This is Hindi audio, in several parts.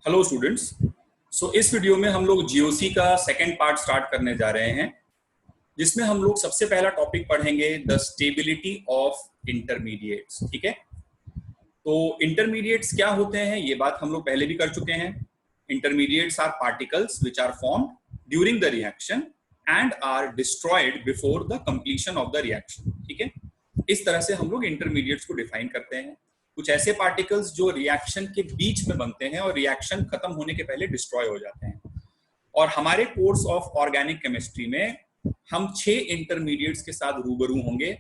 Hello students. इस वीडियो में हम लोग जीओसी का सेकंड पार्ट स्टार्ट करने जा रहे हैं, जिसमें हम लोग सबसे पहला टॉपिक पढ़ेंगे द स्टेबिलिटी ऑफ इंटरमीडिएट्स। ठीक है, तो इंटरमीडिएट्स क्या होते हैं ये बात हम लोग पहले भी कर चुके हैं। Intermediates are particles which are formed during the reaction and are destroyed before the completion of the reaction. ठीक है, इस तरह से हम लोग इंटरमीडिएट्स को डिफाइन करते हैं। कुछ ऐसे पार्टिकल्स जो रिएक्शन के बीच में बनते हैं और रिएक्शन खत्म होने के पहले डिस्ट्रॉय हो जाते हैं। और हमारे कोर्स ऑफ ऑर्गेनिक केमिस्ट्री में हम 6 इंटरमीडिएट्स के साथ रूबरू होंगे,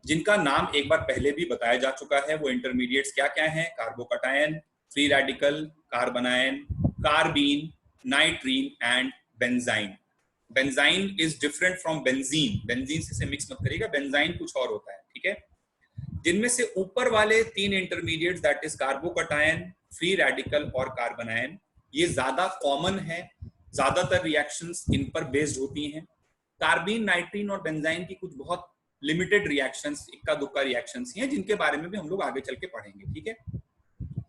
जिनका नाम एक बार पहले भी बताया जा चुका है। वो इंटरमीडिएट्स क्या क्या हैं? Carbocation, free radical, carbanion, carbene, nitrene and benzyne. Benzyne is different from benzene. Benzene से मिक्स मत करिएगा, बेंजाइन कुछ और होता है। ठीक है, जिनमें से ऊपर वाले 3 intermediates that is carbocation, free radical और कार्बनायन, ये ज्यादा कॉमन है, ज्यादातर रिएक्शंस इन पर बेस्ड होती हैं। कार्बीन, नाइट्रीन और बेंजाइन की कुछ बहुत लिमिटेड रिएक्शंस, इक्का दुक्का रिएक्शंस हैं, जिनके बारे में भी हम लोग आगे चल के पढ़ेंगे। ठीक है,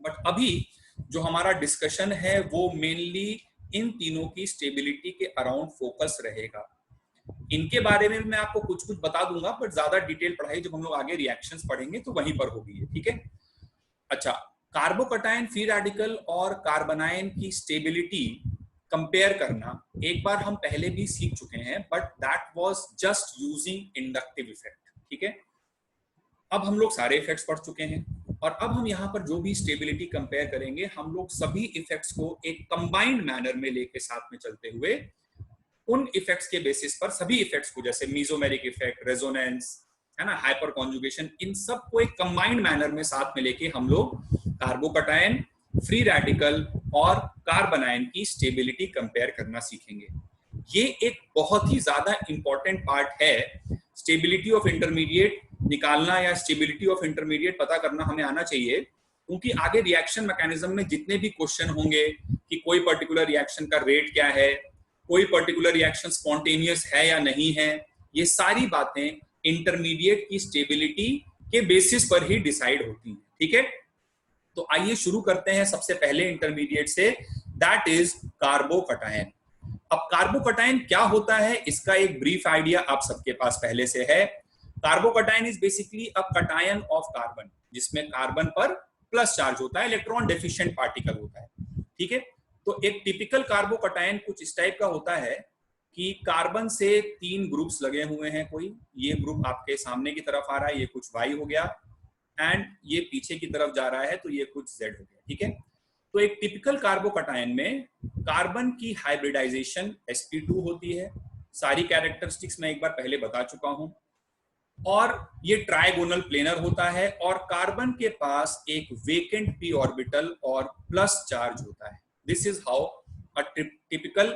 बट अभी जो हमारा डिस्कशन है वो मेनली इन तीनों की स्टेबिलिटी के अराउंड फोकस रहेगा। इनके बारे में मैं आपको कुछ कुछ बता दूंगा, बट ज्यादा डिटेल पढ़ाई जब हम लोग आगे रिएक्शंस पढ़ेंगे तो वहीं पर होगी। ठीक है, अच्छा, कार्बोकटायन, फ्री रेडिकल और कार्बनायन की स्टेबिलिटी कंपेयर करना एक बार हम पहले भी सीख चुके हैं, but that was just using inductive effect. ठीक है, अब हम लोग सारे इफेक्ट्स पढ़ चुके हैं और अब हम यहाँ पर जो भी स्टेबिलिटी कंपेयर करेंगे, हम लोग सभी इफेक्ट्स को एक कंबाइंड मैनर में लेके साथ में चलते हुए उन इफेक्ट्स के बेसिस पर सभी इफेक्ट्स को, जैसे मीजोमेरिक इफेक्ट, रेजोनेंस, है ना, हाइपर कॉन्जुगेशन, इन सब को एक कंबाइंड मैनर में साथ में लेके हम लोग कार्बोकटायन, फ्री रेडिकल और कार्बनायन की स्टेबिलिटी कंपेयर करना सीखेंगे। ये एक बहुत ही ज्यादा इंपॉर्टेंट पार्ट है। स्टेबिलिटी ऑफ इंटरमीडिएट निकालना या स्टेबिलिटी ऑफ इंटरमीडिएट पता करना हमें आना चाहिए, क्योंकि आगे रिएक्शन मैकेनिज्म में जितने भी क्वेश्चन होंगे कि कोई पर्टिकुलर रिएक्शन का रेट क्या है, कोई पर्टिकुलर रिएक्शन स्पॉन्टेनियस है या नहीं है, ये सारी बातें इंटरमीडिएट की स्टेबिलिटी के बेसिस पर ही डिसाइड होती हैं। ठीक है, तो आइए शुरू करते हैं सबसे पहले इंटरमीडिएट से, दैट इज कार्बोकटायन। अब कार्बोकटायन क्या होता है, इसका एक ब्रीफ आइडिया आप सबके पास पहले से है। Carbocation is basically a cation of carbon, जिसमें कार्बन पर प्लस चार्ज होता है, इलेक्ट्रॉन डेफिशिएंट पार्टिकल होता है। ठीक है, तो एक टिपिकल कार्बोकटायन कुछ इस टाइप का होता है कि कार्बन से 3 ग्रुप्स लगे हुए हैं। कोई ये ग्रुप आपके सामने की तरफ आ रहा है, ये कुछ Y हो गया, एंड ये पीछे की तरफ जा रहा है तो ये कुछ Z हो गया। ठीक है, तो एक टिपिकल कार्बोकटायन में कार्बन की हाइब्रिडाइजेशन sp2 होती है। सारी कैरेक्टरिस्टिक्स मैं एक बार पहले बता चुका हूं, और ये ट्राइगोनल प्लेनर होता है, और कार्बन के पास एक वेकेंट p ऑर्बिटल और प्लस चार्ज होता है। This is how a typical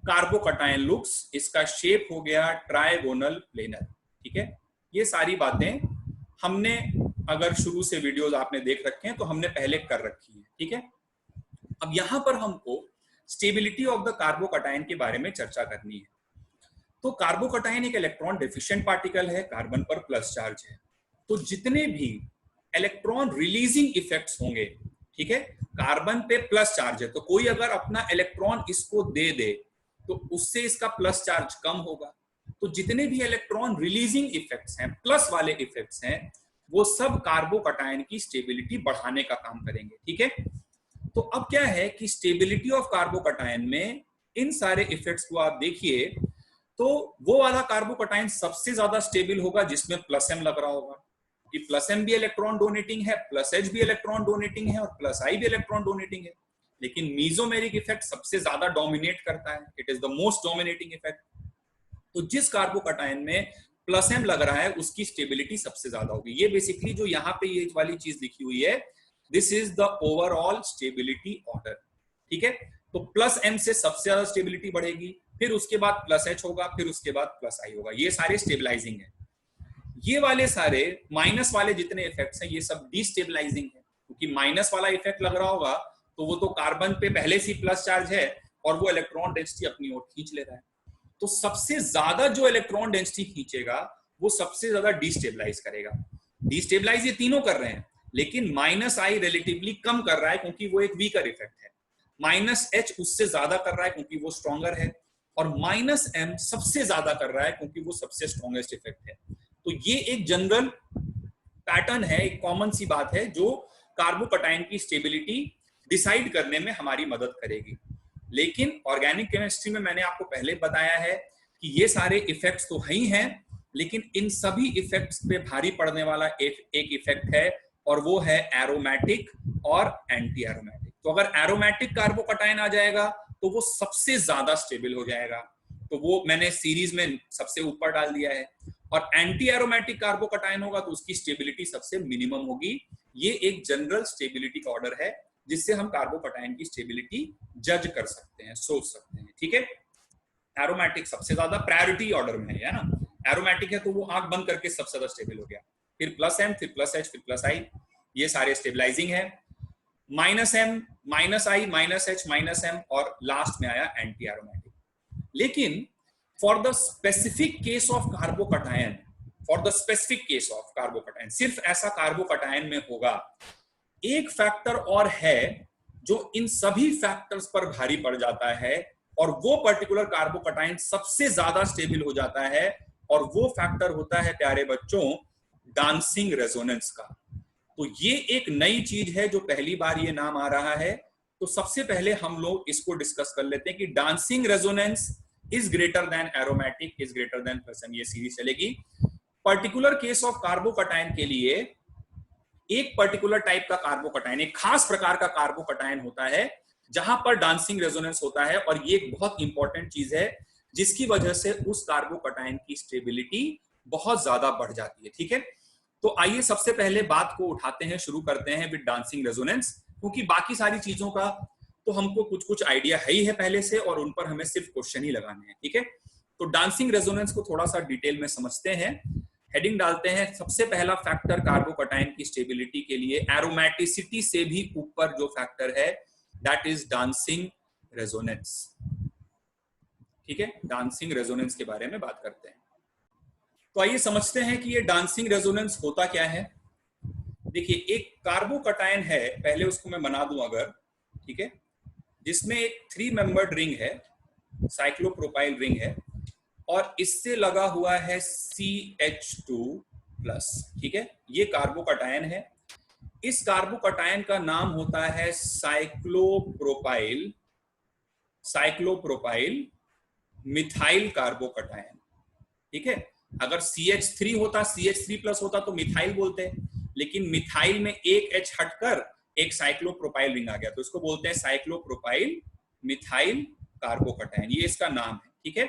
carbocation looks. इसका शेप हो गया ट्राइगोनल प्लेनर। ठीक है, ये सारी बातें हमने, अगर शुरू से वीडियोस आपने देख रखे हैं तो हमने पहले कर रखी है। ठीक है, अब यहां पर हमको स्टेबिलिटी ऑफ द कार्बोकटायन के बारे में चर्चा करनी है। तो कार्बोकटायन एक इलेक्ट्रॉन डेफिशिएंट पार्टिकल है, कार्बन पर प्लस चार्ज है, तो जितने भी इलेक्ट्रॉन रिलीजिंग इफेक्ट्स होंगे, ठीक है, कार्बन पे प्लस चार्ज है, तो कोई अगर अपना इलेक्ट्रॉन इसको दे दे तो उससे इसका प्लस चार्ज कम होगा। तो जितने भी इलेक्ट्रॉन रिलीजिंग इफेक्ट्स हैं, प्लस वाले इफेक्ट्स हैं, वो सब कार्बोकटायन की स्टेबिलिटी बढ़ाने का काम करेंगे। ठीक है, तो अब क्या है कि स्टेबिलिटी ऑफ कार्बोकटायन में इन सारे इफेक्ट्स को आप देखिए, तो वो वाला कार्बोकटायन सबसे ज्यादा स्टेबल होगा जिसमें प्लस एम लग रहा होगा, कि प्लस एम भी इलेक्ट्रॉन डोनेटिंग है, प्लस एच भी इलेक्ट्रॉन डोनेटिंग है और प्लस आई भी इलेक्ट्रॉन डोनेटिंग है। लेकिन मीजोमेरिक इफेक्ट सबसे ज्यादा डोमिनेट करता है, it is the most dominating effect. तो जिस कार्बोकटायन में प्लस एम लग रहा है उसकी स्टेबिलिटी सबसे ज्यादा होगी। ये बेसिकली जो यहाँ पे ये वाली चीज लिखी हुई है, this is the overall stability order. ठीक है, तो प्लस एम से सबसे ज्यादा स्टेबिलिटी बढ़ेगी, फिर उसके बाद प्लस एच होगा, फिर उसके बाद प्लस आई होगा। ये सारे स्टेबलाइजिंग है। ये वाले सारे माइनस वाले जितने इफेक्ट्स हैं ये सब डिस्टेबलाइजिंग है, क्योंकि माइनस वाला इफेक्ट लग रहा होगा तो वो तो कार्बन पे पहले से प्लस चार्ज है और वो इलेक्ट्रॉन डेंसिटी अपनी ओर खींच ले रहा है। तो सबसे ज्यादा जो इलेक्ट्रॉन डेंसिटी खींचेगा वो सबसे ज्यादा डिस्टेबलाइज करेगा। डिस्टेबलाइज ये तीनों कर रहे हैं, लेकिन माइनस आई रिलेटिवली कम कर रहा है, क्योंकि वो एक वीकर इफेक्ट है। -H उससे ज्यादा कर रहा है क्योंकि वो स्ट्रॉन्गर है, और -M सबसे ज्यादा कर रहा है क्योंकि वो सबसे स्ट्रॉन्गेस्ट इफेक्ट है। तो ये एक जनरल पैटर्न है, एक कॉमन सी बात है जो कार्बोकटायन की स्टेबिलिटी डिसाइड करने में हमारी मदद करेगी। लेकिन ऑर्गेनिक केमिस्ट्री में मैंने आपको पहले बताया है कि ये सारे इफेक्ट्स तो ही हैं, लेकिन इन सभी इफेक्ट्स पे भारी पड़ने वाला एक इफेक्ट है, और वो है एरोमेटिक और एंटी एरोमेटिक। तो अगर एरोमेटिक कार्बोकटायन आ जाएगा तो वो सबसे ज्यादा स्टेबल हो जाएगा, तो वो मैंने सीरीज में सबसे ऊपर डाल दिया है। और एंटी एरोमेटिक कार्बोकटायन होगा तो उसकी स्टेबिलिटी सबसे मिनिमम होगी। ये एक जनरल स्टेबिलिटी का ऑर्डर है जिससे हम कार्बोकटायन की स्टेबिलिटी जज कर सकते हैं, सोच सकते हैं, ठीक है। एरोमेटिक सबसे ज्यादा प्रायोरिटी ऑर्डर में है ना, एरोमेटिक है तो वो आंख बंद करके सबसे ज्यादा स्टेबल हो गया, फिर +M, फिर +H, फिर +I, ये सारे स्टेबलाइजिंग है। -M, -I, -H, -M, और लास्ट में आया एंटी एरोमेटिक। लेकिन for the specific case of carbocation, सिर्फ ऐसा कार्बोकटायन में होगा, एक फैक्टर और है जो इन सभी फैक्टर्स पर भारी पड़ जाता है, और वो पर्टिकुलर कार्बोकटायन सबसे ज्यादा स्टेबल हो जाता है, और वो फैक्टर होता है प्यारे बच्चों डांसिंग रेजोनेंस का। तो ये एक नई चीज है जो पहली बार ये नाम आ रहा है। तो सबसे पहले हम लोग इसको डिस्कस कर लेते हैं कि dancing resonance is greater then aromatic is greater then +M, ये सीरीज चलेगी। पर्टिकुलर केस ऑफ कार्बोकटायन के लिए एक पर्टिकुलर टाइप का कार्बोकटायन, एक खास प्रकार का कार्बोकटायन होता है जहां पर डांसिंग रेजोनेंस होता है, और ये एक बहुत इंपॉर्टेंट चीज है जिसकी वजह से उस कार्बोकटायन की स्टेबिलिटी बहुत ज्यादा बढ़ जाती है, ठीक है। तो आइए सबसे पहले बात को उठाते हैं, शुरू करते हैं विद डांसिंग रेजोनेंस, क्योंकि बाकी सारी चीजों का तो हमको कुछ कुछ आइडिया है ही है पहले से, और उन पर हमें सिर्फ क्वेश्चन ही लगाने हैं, ठीक है। तो डांसिंग रेजोनेंस को थोड़ा सा डिटेल में समझते हैं। हेडिंग डालते हैं, सबसे पहला फैक्टर कार्बोकटायन की स्टेबिलिटी के लिए एरोमेटिसिटी से भी ऊपर जो फैक्टर है दैट इज डांसिंग रेजोनेंस, ठीक है। डांसिंग रेजोनेंस के बारे में बात करते हैं। तो आइए समझते हैं कि ये डांसिंग रेजोनेंस होता क्या है। देखिए, एक कार्बोकटायन है, पहले उसको मैं बना दूं अगर, ठीक है, जिसमें एक 3 मेंबर्ड रिंग है, साइक्लोप्रोपाइल रिंग है, और इससे लगा हुआ है CH2+, ठीक है। ये कार्बोकटायन है। इस कार्बोकटायन का नाम होता है साइक्लोप्रोपाइल मिथाइल कार्बोकटायन, ठीक है। अगर CH3 होता, CH3+ होता तो मिथाइल बोलते, लेकिन मिथाइल में एक H हटकर एक साइक्लोप्रोपाइल रिंग आ गया, तो इसको बोलते हैं साइक्लोप्रोपाइल मिथाइल कार्बोकटायन, ये इसका नाम है, ठीक है।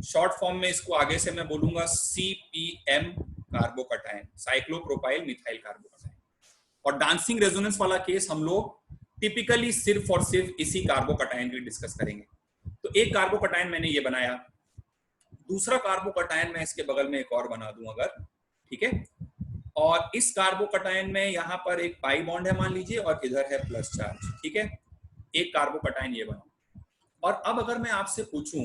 शॉर्ट फॉर्म में इसको आगे से मैं बोलूंगा CPM carbocation, cyclopropyl methyl carbocation. और डांसिंग रेजोनेंस वाला केस हम लोग टिपिकली सिर्फ और सिर्फ इसी कार्बोकटायन की डिस्कस करेंगे। तो एक कार्बोकटायन मैंने ये बनाया, दूसरा कार्बोकटायन मैं इसके बगल में एक और बना दूं अगर, ठीक है। और इस कार्बोकटायन में यहाँ पर एक पाई बॉन्ड है मान लीजिए, और इधर है प्लस चार्ज, ठीक है। एक कार्बोकटायन ये बना। और अब अगर मैं आपसे पूछूं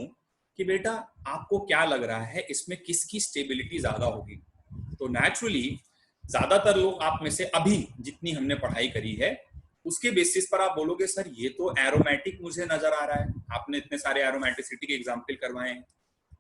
कि बेटा आपको क्या लग रहा है इसमें किसकी स्टेबिलिटी ज्यादा होगी, तो नेचुरली ज्यादातर लोग आप में से अभी जितनी हमने पढ़ाई करी है उसके बेसिस पर आप बोलोगे सर ये तो एरोमेटिक मुझे नजर आ रहा है, आपने इतने सारे एरोमेटिसिटी के एग्जाम्पल करवाए हैं,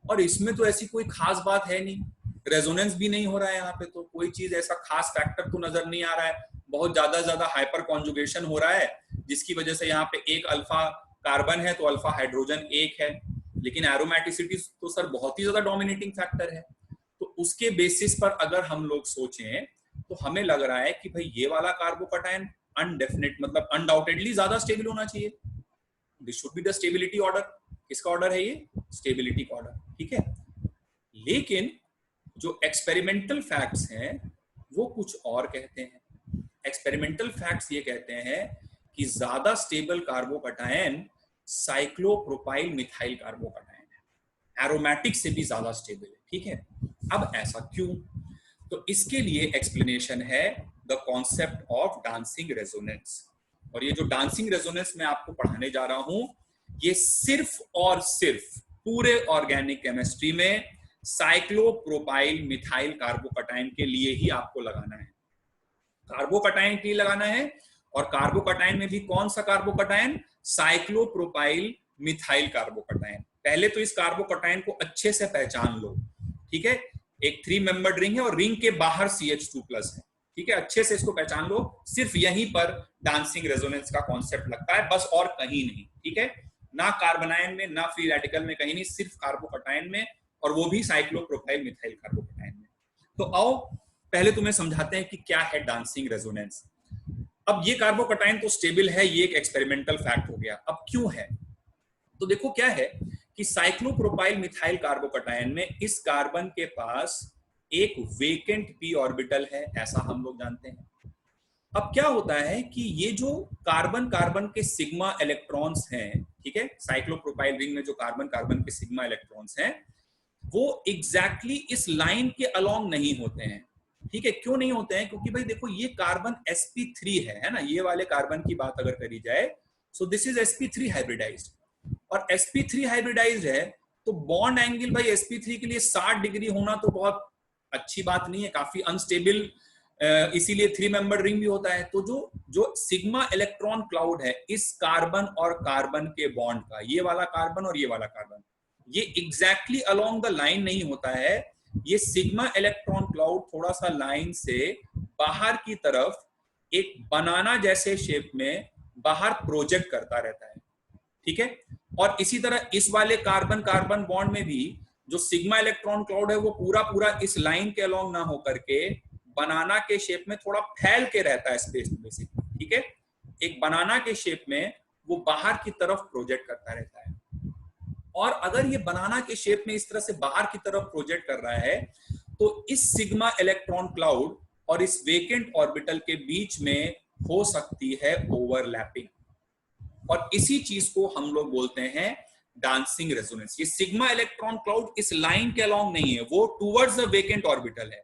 और इसमें तो ऐसी कोई खास बात है नहीं, रेजोनेंस भी नहीं हो रहा है यहाँ पे, तो कोई चीज ऐसा खास फैक्टर तो नजर नहीं आ रहा है, बहुत ज्यादा हाइपर कॉन्जुगेशन हो रहा है जिसकी वजह से यहाँ पे एक अल्फा कार्बन है तो अल्फा हाइड्रोजन एक है, लेकिन एरोमेटिसिटी तो सर बहुत ही ज्यादा डोमिनेटिंग फैक्टर है। तो उसके बेसिस पर अगर हम लोग सोचें तो हमें लग रहा है कि भाई ये वाला कार्बोकटायन अनडेफिनेट मतलब अनडाउटेडली ज्यादा स्टेबल होना चाहिए, this should be the stability order. किसका ऑर्डर है ये? स्टेबिलिटी का ऑर्डर, ठीक है। लेकिन जो एक्सपेरिमेंटल फैक्ट्स हैं वो कुछ और कहते हैं। एक्सपेरिमेंटल फैक्ट्स ये कहते हैं कि ज्यादा stable carbocation cyclopropyl methyl carbocation है, एरोमेटिक से भी ज्यादा स्टेबल है, ठीक है। अब ऐसा क्यों? तो इसके लिए एक्सप्लेनेशन है the concept of dancing resonance. और ये जो डांसिंग रेजोनेंस मैं आपको पढ़ाने जा रहा हूं ये सिर्फ और सिर्फ पूरे ऑर्गेनिक केमिस्ट्री में साइक्लोप्रोपाइल मिथाइल कार्बोकटायन के लिए ही आपको लगाना है। कार्बोकटायन के लिए लगाना है और कार्बोकटायन में भी कौन सा कार्बोकटायन? Cyclopropyl methyl carbocation. पहले तो इस कार्बोकटायन को अच्छे से पहचान लो, ठीक है। एक 3 मेंबर्ड रिंग है और रिंग के बाहर CH2+ है, ठीक है। अच्छे से इसको पहचान लो, सिर्फ यहीं पर डांसिंग रेजोनेंस का कॉन्सेप्ट लगता है, बस और कहीं नहीं, ठीक है। ना कार्बनायन में, ना फ्री रेडिकल में, कहीं नहीं, सिर्फ कार्बोकटायन में, और वो भी साइक्लोप्रोपाइल मिथाइल कार्बोकटायन में। तो आओ पहले तुम्हें समझाते हैं कि क्या है डांसिंग रेजोनेंस। अब ये कार्बोकटायन तो स्टेबल है, ये एक एक्सपेरिमेंटल फैक्ट हो गया। अब क्यों है? तो देखो क्या है कि साइक्लोप्रोपाइल मिथाइल कार्बोकटायन में इस कार्बन के पास एक वेकेंट p ऑर्बिटल है, ऐसा हम लोग जानते हैं। अब क्या होता है कि ये जो कार्बन कार्बन के सिग्मा इलेक्ट्रॉन्स हैं, ठीक है, साइक्लोप्रोपाइल रिंग में जो कार्बन कार्बन के सिग्मा इलेक्ट्रॉन्स हैं, वो एग्जैक्टली इस लाइन के अलोंग नहीं होते हैं, ठीक है। क्यों नहीं होते हैं? क्योंकि भाई देखो ये कार्बन sp3 है ना, ये वाले कार्बन की बात अगर करी जाए, so this is sp3 hybridised, और sp3 हाइब्रिडाइज्ड है, तो बॉन्ड एंगल भाई sp3 के लिए 60 डिग्री होना तो बहुत अच्छी बात नहीं है, काफी अनस्टेबल, इसीलिए 3 मेंबर रिंग भी होता है। तो जो सिग्मा इलेक्ट्रॉन क्लाउड है इस कार्बन और कार्बन के बॉन्ड का, ये वाला कार्बन और ये वाला कार्बन, ये एग्जैक्टली अलोंग द लाइन नहीं होता है। ये सिग्मा इलेक्ट्रॉन क्लाउड थोड़ा सा लाइन से बाहर की तरफ एक बनाना जैसे शेप में बाहर प्रोजेक्ट करता रहता है, ठीक है। और इसी तरह इस वाले कार्बन कार्बन बॉन्ड में भी जो सिग्मा इलेक्ट्रॉन क्लाउड है वो पूरा पूरा इस लाइन के अलोंग ना होकर के बनाना के शेप में थोड़ा फैल के रहता है स्पेस में बेसिकली, ठीक है। एक बनाना के शेप में वो बाहर की तरफ प्रोजेक्ट करता रहता है। और अगर ये बनाना के शेप में इस तरह से बाहर की तरफ प्रोजेक्ट कर रहा है, तो इस सिग्मा इलेक्ट्रॉन क्लाउड और इस वेकेंट ऑर्बिटल के बीच में हो सकती है ओवरलैपिंग, और इसी चीज को हम लोग बोलते हैं डांसिंग रेजोनेंस। ये सिग्मा इलेक्ट्रॉन क्लाउड इस लाइन के अलोंग नहीं है, वो टुवर्ड्स द वेकेंट ऑर्बिटल है।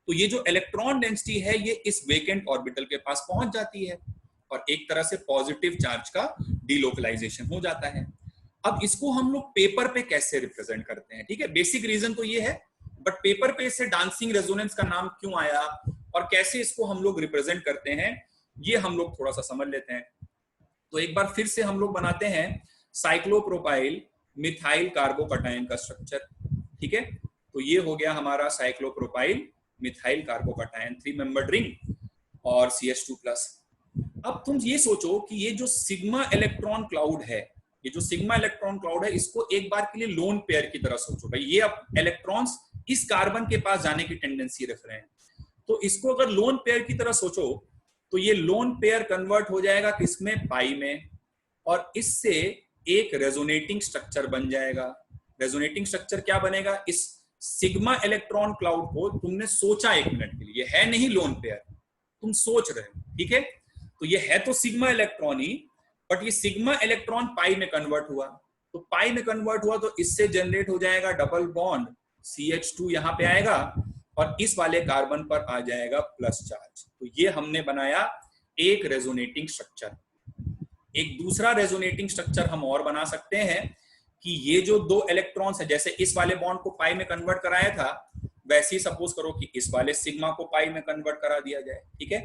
तो ये जो इलेक्ट्रॉन डेंसिटी है ये इस वेकेंट ऑर्बिटल के पास पहुंच जाती है, और एक तरह से पॉजिटिव चार्ज का डीलोकलाइजेशन हो जाता है। अब इसको हम लोग पेपर पे कैसे रिप्रेजेंट करते हैं, ठीक है। बेसिक रीजन तो ये है, बट पेपर पे से डांसिंग रेजोनेंस का नाम क्यों आया और कैसे इसको हम लोग रिप्रेजेंट करते हैं, ये हम लोग थोड़ा सा समझ लेते हैं। तो एक बार फिर से हम लोग बनाते हैं साइक्लोप्रोपाइल मिथाइल कार्बोकटायन का स्ट्रक्चर, ठीक है। तो ये हो गया हमारा cyclopropyl methyl carbocation, 3 membered ring और CH2+। अब तुम ये सोचो कि ये जो सिग्मा इलेक्ट्रॉन क्लाउड है, ये जो सिग्मा इलेक्ट्रॉन क्लाउड है, इसको एक बार के लिए लोन पेयर की तरह सोचो भाई। ये अब इलेक्ट्रॉन्स इस कार्बन के पास जाने की टेंडेंसी रख रहे हैं, तो इसको अगर लोन पेयर की तरह सोचो तो ये लोन पेयर कन्वर्ट हो जाएगा किसमें? पाई में, और इससे एक रेजोनेटिंग स्ट्रक्चर बन जाएगा। रेजोनेटिंग स्ट्रक्चर क्या बनेगा? इस सिग्मा इलेक्ट्रॉन क्लाउड को तुमने सोचा एक मिनट के लिए, है नहीं लोन पेयर, तुम सोच रहे हो, ठीक है। तो ये है तो सिग्मा इलेक्ट्रॉन ही, बट ये सिग्मा इलेक्ट्रॉन पाई में कन्वर्ट हुआ, तो पाई में कन्वर्ट हुआ तो इससे जनरेट हो जाएगा डबल बॉन्ड, CH2 यहां पे आएगा और इस वाले कार्बन पर आ जाएगा प्लस चार्ज। तो ये हमने बनाया एक रेजोनेटिंग स्ट्रक्चर। एक दूसरा रेजोनेटिंग स्ट्रक्चर हम और बना सकते हैं कि ये जो 2 इलेक्ट्रॉन्स है, जैसे इस वाले बॉन्ड को पाई में कन्वर्ट कराया था, वैसे ही सपोज करो कि इस वाले सिग्मा को पाई में कन्वर्ट करा दिया जाए, ठीक है।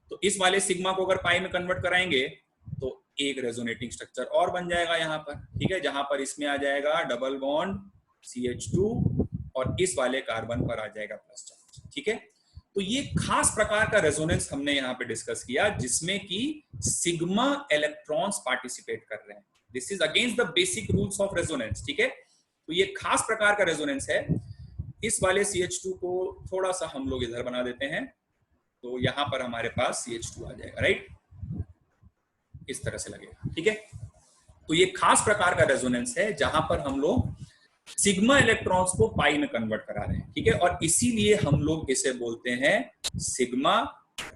तो इस वाले सिग्मा को अगर पाई में कन्वर्ट कराएंगे तो एक रेजोनेटिंग स्ट्रक्चर और बन जाएगा यहाँ पर, ठीक है, जहां पर इसमें आ जाएगा डबल बॉन्ड CH2 और इस वाले कार्बन पर आ जाएगा प्लस चार्ज, ठीक है। तो ये खास प्रकार का रेजोनेंस हमने यहाँ पे डिस्कस किया जिसमें कि सिग्मा इलेक्ट्रॉन्स पार्टिसिपेट कर रहे हैं। This is against the basic rules of resonance, ठीक है। तो ये खास प्रकार का रेजोनेंस है। इस वाले CH2 को थोड़ा सा हम लोग इधर बना देते हैं, तो यहां पर हमारे पास CH2 आ जाएगा, राइट, इस तरह से लगेगा, ठीक है। तो ये खास प्रकार का रेजोनेंस है जहां पर हम लोग सिग्मा इलेक्ट्रॉन्स को पाई में कन्वर्ट करा रहे हैं, ठीक है, और इसीलिए हम लोग इसे बोलते हैं सिग्मा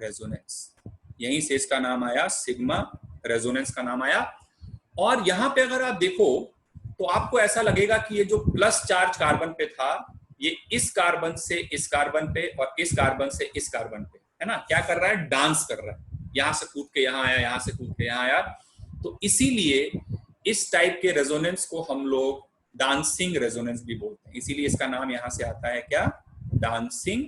रेजोनेंस। यहीं से इसका नाम आया, सिग्मा रेजोनेंस का नाम आया। और यहां पे अगर आप देखो तो आपको ऐसा लगेगा कि ये जो प्लस चार्ज कार्बन पे था, ये इस कार्बन से इस कार्बन पे और इस कार्बन से इस कार्बन पे, है ना, क्या कर रहा है? डांस कर रहा है, यहां से कूद के यहां आया, यहां से कूद के यहां आया। तो इसीलिए इस टाइप के रेजोनेंस को हम लोग डांसिंग रेजोनेंस भी बोलते हैं। इसीलिए इसका नाम यहां से आता है क्या? डांसिंग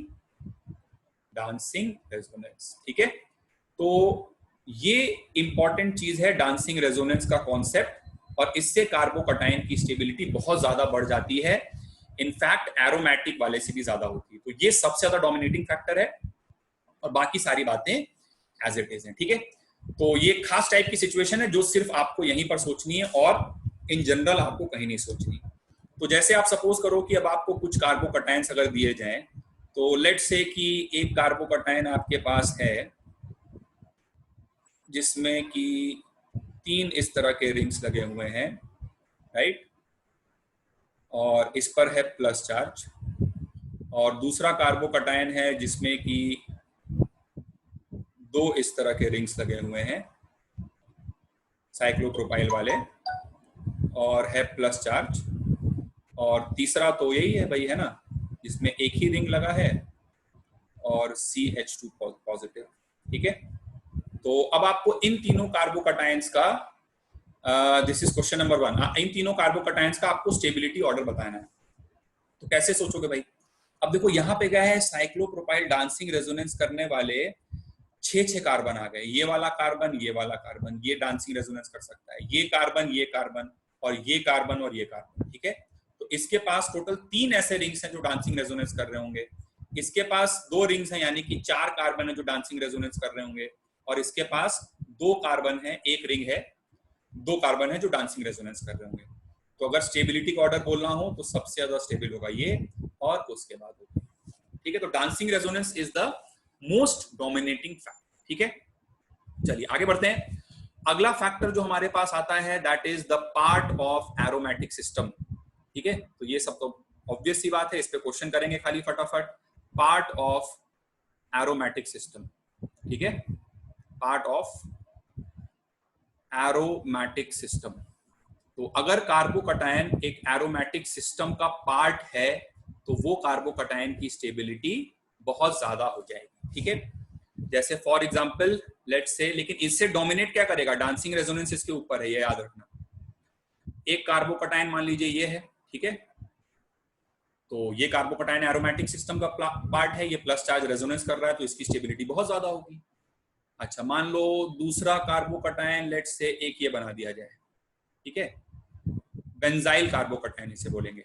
रेजोनेंस, ठीक है। तो ये इंपॉर्टेंट चीज है डांसिंग रेजोनेंस का कॉन्सेप्ट, और इससे कार्बोकटायन की स्टेबिलिटी बहुत ज्यादा बढ़ जाती है, इनफैक्ट एरोमेटिक वाले से भी ज्यादा होती है। तो ये सबसे ज्यादा डोमिनेटिंग फैक्टर है, और बाकी सारी बातें एज इट इज हैं, ठीक है। तो ये खास टाइप की सिचुएशन है जो सिर्फ आपको यहीं पर सोचनी है, और इन जनरल आपको कहीं नहीं सोचनी। तो जैसे आप सपोज करो कि अब आपको कुछ कार्बोकटायंस अगर दिए जाएं, तो लेट्स से कि एक कार्बोकटायन आपके पास है जिसमें कि 3 इस तरह के रिंग्स लगे हुए हैं, राइट, और इस पर है प्लस चार्ज, और दूसरा कार्बोकटायन है जिसमें कि 2 इस तरह के रिंग्स लगे हुए हैं साइक्लोप्रोपाइल वाले, और है प्लस चार्ज, और तीसरा तो यही है भाई, है ना, जिसमें एक ही रिंग लगा है और CH2 पॉजिटिव, ठीक है। तो अब आपको इन तीनों कार्बोकटायंस का, दिस इज क्वेश्चन नंबर 1, इन तीनों कार्बोकटायंस का आपको स्टेबिलिटी ऑर्डर बताना है। तो कैसे सोचोगे भाई? अब देखो यहाँ पे क्या है, साइक्लोप्रोपाइल डांसिंग रेजोनेंस करने वाले 6 कार्बन आ गए, ये वाला कार्बन, ये वाला कार्बन, ये डांसिंग रेजोनेंस कर सकता है, ये कार्बन, ये कार्बन, और ये कार्बन, और ये कार्बन, ठीक है। तो इसके पास टोटल 3 ऐसे रिंग्स हैं जो डांसिंग रेजोनेंस कर रहे होंगे, इसके पास 2 रिंग्स हैं यानी कि 4 कार्बन है जो डांसिंग रेजोनेंस कर रहे होंगे, और इसके पास 2 कार्बन है, एक रिंग है, 2 कार्बन है जो डांसिंग रेजोनेंस कर रहे होंगे। तो अगर स्टेबिलिटी का ऑर्डर बोलना हो तो सबसे ज्यादा स्टेबल होगा ये, और उसके बाद होगा, ठीक है। तो dancing resonance is the most dominating factor, ठीक है। चलिए आगे बढ़ते हैं। अगला फैक्टर जो हमारे पास आता है that is the part of aromatic system, ठीक है। तो ये सब तो ऑब्वियस सी बात है, इस पे क्वेश्चन करेंगे खाली फटाफट। पार्ट ऑफ एरोमेटिक सिस्टम, ठीक है, पार्ट ऑफ एरोमेटिक सिस्टम। तो अगर कार्बोकटायन एक एरोमेटिक सिस्टम का पार्ट है तो वो कार्बोकटायन की स्टेबिलिटी बहुत ज्यादा हो जाएगी, ठीक है। जैसे फॉर एग्जांपल लेट्स से, लेकिन इससे डोमिनेट क्या करेगा, डांसिंग रेजोनेंस इसके ऊपर है, ये याद रखना। एक कार्बोकटायन मान लीजिए ये है, ठीक है, तो ये कार्बोकटायन एरोमेटिक सिस्टम का पार्ट है, ये प्लस चार्ज रेजोनेंस कर रहा है, तो इसकी स्टेबिलिटी बहुत ज्यादा होगी। अच्छा, मान लो दूसरा कार्बोकटायन लेट्स से एक ये बना दिया जाए, ठीक है, बेंजाइल कार्बोकटायन इसे बोलेंगे।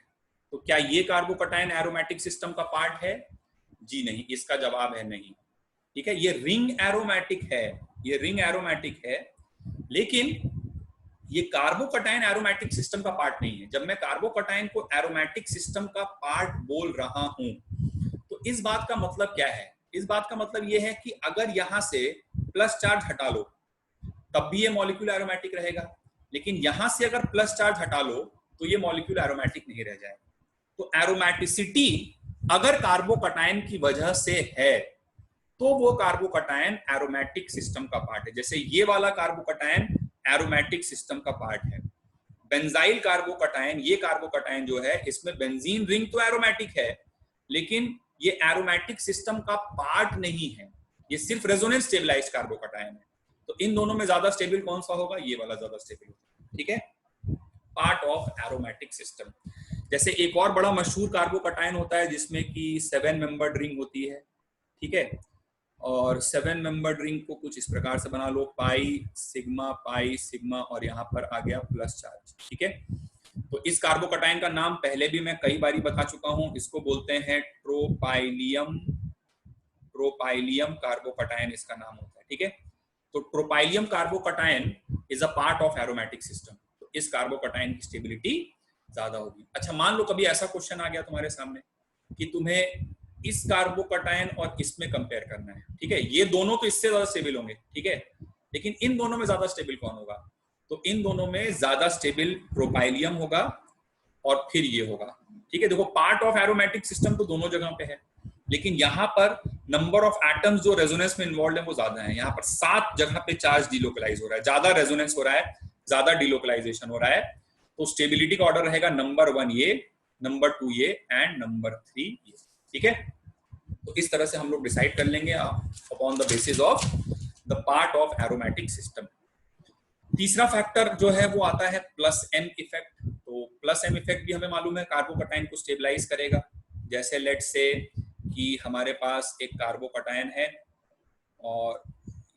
तो क्या ये कार्बोकटायन एरोमेटिक सिस्टम का पार्ट है? जी नहीं, इसका जवाब है नहीं, ठीक है। ये रिंग एरोमेटिक है, ये रिंग एरोमेटिक है, लेकिन ये कार्बोकटायन एरोमेटिक सिस्टम का पार्ट नहीं है। जब मैं कार्बोकटायन को एरोमेटिक सिस्टम का पार्ट बोल रहा हूं तो इस बात का मतलब क्या है? इस बात का मतलब ये है कि अगर यहां से प्लस चार्ज हटा लो तब भी ये मॉलिक्यूल एरोमेटिक रहेगा, लेकिन यहां से अगर प्लस चार्ज हटा लो तो ये मॉलिक्यूल एरोमेटिक नहीं रह जाएगा। तो एरोमेटिसिटी अगर कार्बोकटायन की वजह से है तो वो कार्बोकटायन एरोमेटिक सिस्टम का पार्ट है। जैसे ये वाला कार्बोकटायन एरोमेटिक सिस्टम का पार्ट है। बेंजाइल कार्बोकटायन, ये कार्बोकटायन जो है इसमें बेंजीन रिंग तो एरोमेटिक है, लेकिन ये एरोमेटिक सिस्टम का पार्ट नहीं है, ये सिर्फ रेजोनेंस स्टेबलाइज्ड कार्बोकटायन है। तो इन दोनों में ज्यादा स्टेबल कौन सा होगा? ये वाला ज्यादा स्टेबल होगा, ठीक है, पार्ट ऑफ एरोमेटिक सिस्टम। जैसे एक और बड़ा मशहूर कार्बोकटायन होता है जिसमें कि 7 मेंबर्ड रिंग होती है, ठीक है, और 7 मेंबर्ड रिंग को कुछ इस प्रकार से बना लो, पाई सिग्मा, और यहाँ पर आ गया प्लस चार्ज, ठीक है। तो इस कार्बोकटायन का नाम पहले भी मैं कई बारी बता चुका हूं, इसको बोलते हैं ट्रोपाइलियम कार्बोकटायन, इसका नाम होता है, ठीक है। तो tropylium carbocation is a part of aromatic system, तो इस कार्बोकटायन की स्टेबिलिटी ज्यादा होगी। अच्छा, मान लो कभी ऐसा क्वेश्चन आ गया तुम्हारे सामने कि तुम्हें इस कार्बोकटायन और इसमें कंपेयर करना है, ठीक है, ये दोनों तो इससे ज्यादा स्टेबल होंगे, ठीक है, लेकिन इन दोनों में ज्यादा स्टेबल कौन होगा? तो इन दोनों में ज्यादा स्टेबल प्रोपाइलियम होगा और फिर ये होगा, ठीक है। देखो, पार्ट ऑफ एरोमेटिक सिस्टम तो दोनों जगह पे है, लेकिन यहाँ पर नंबर ऑफ एटम्स जो रेजोनेंस में इन्वॉल्व है वो ज्यादा है। यहाँ पर 7 जगह पे चार्ज डिलोकलाइज हो रहा है, ज्यादा रेजोनेंस हो रहा है, ज्यादा डिलोकलाइजेशन हो रहा है। तो स्टेबिलिटी का ऑर्डर रहेगा नंबर 1 ये, नंबर 2 ये, एंड नंबर 3 ये, ठीक है। तो इस तरह से हम लोग डिसाइड कर लेंगे upon the basis of the part of aromatic system. तीसरा फैक्टर जो है वो आता है प्लस एम इफेक्ट। तो प्लस एम इफेक्ट भी हमें मालूम है कार्बोकटायन को स्टेबलाइज करेगा। जैसे लेट्स से कि हमारे पास एक कार्बोकटायन है और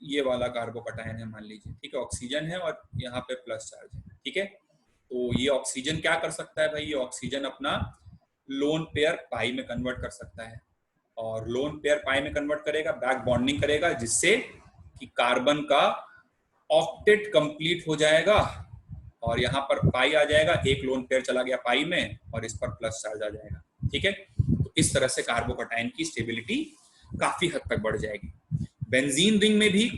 ये वाला कार्बोकटायन है मान लीजिए, ठीक है, ऑक्सीजन है और यहाँ पे प्लस चार्ज है, ठीक है। तो ये ऑक्सीजन क्या कर सकता है भाई, ये ऑक्सीजन अपना लोन पेयर पाई में कन्वर्ट कर सकता है, और लोन पेयर पाई में कन्वर्ट करेगा, बैक बॉन्डिंग करेगा, जिससे कि कार्बन का ऑक्टेट कंप्लीट हो जाएगा और यहाँ पर पाई आ जाएगा, एक लोन पेयर चला गया पाई में और इस पर प्लस चार्ज आ जाएगा, ठीक है। तो इस तरह से कार्बोकटायन की स्टेबिलिटी काफी हद तक बढ़ जाएगी। बेंजीन रिंग में भी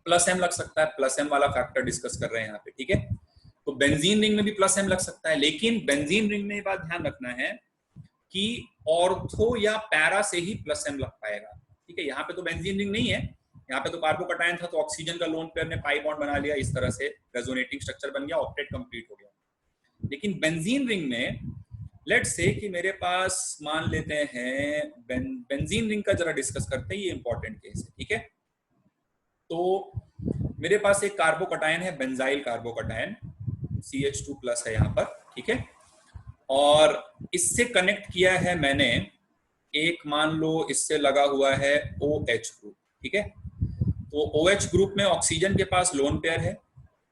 प्लस एम लग सकता है, प्लस एम वाला फैक्टर डिस्कस कर रहे हैं यहाँ पे, ठीक है। तो बेंजीन रिंग में भी प्लस एम लग सकता है, लेकिन बेंजीन रिंग में ये बात ध्यान रखना है कि ऑर्थो या पैरा से ही प्लस एम लग पाएगा, ठीक है। यहाँ पे तो बेंजीन रिंग नहीं है, यहाँ पे तो कार्बोकटायन था, तो ऑक्सीजन का लोन पेयर ने पाई बॉन्ड बना लिया, इस तरह से रेजोनेटिंग स्ट्रक्चर बन गया, ऑक्टेट कंप्लीट हो गया। लेकिन बेंजीन रिंग में लेट्स से कि मेरे पास मान लेते हैं बेंजीन रिंग का जरा डिस्कस करते हैं, ये इंपॉर्टेंट केस है, ठीक है। तो मेरे पास एक कार्बोकटायन है, बेंजाइल कार्बोकटायन, CH2+ है यहाँ पर, ठीक है, और इससे कनेक्ट किया है मैंने एक, मान लो इससे लगा हुआ है OH ग्रुप, ठीक है। तो OH ग्रुप में ऑक्सीजन के पास लोन पेयर है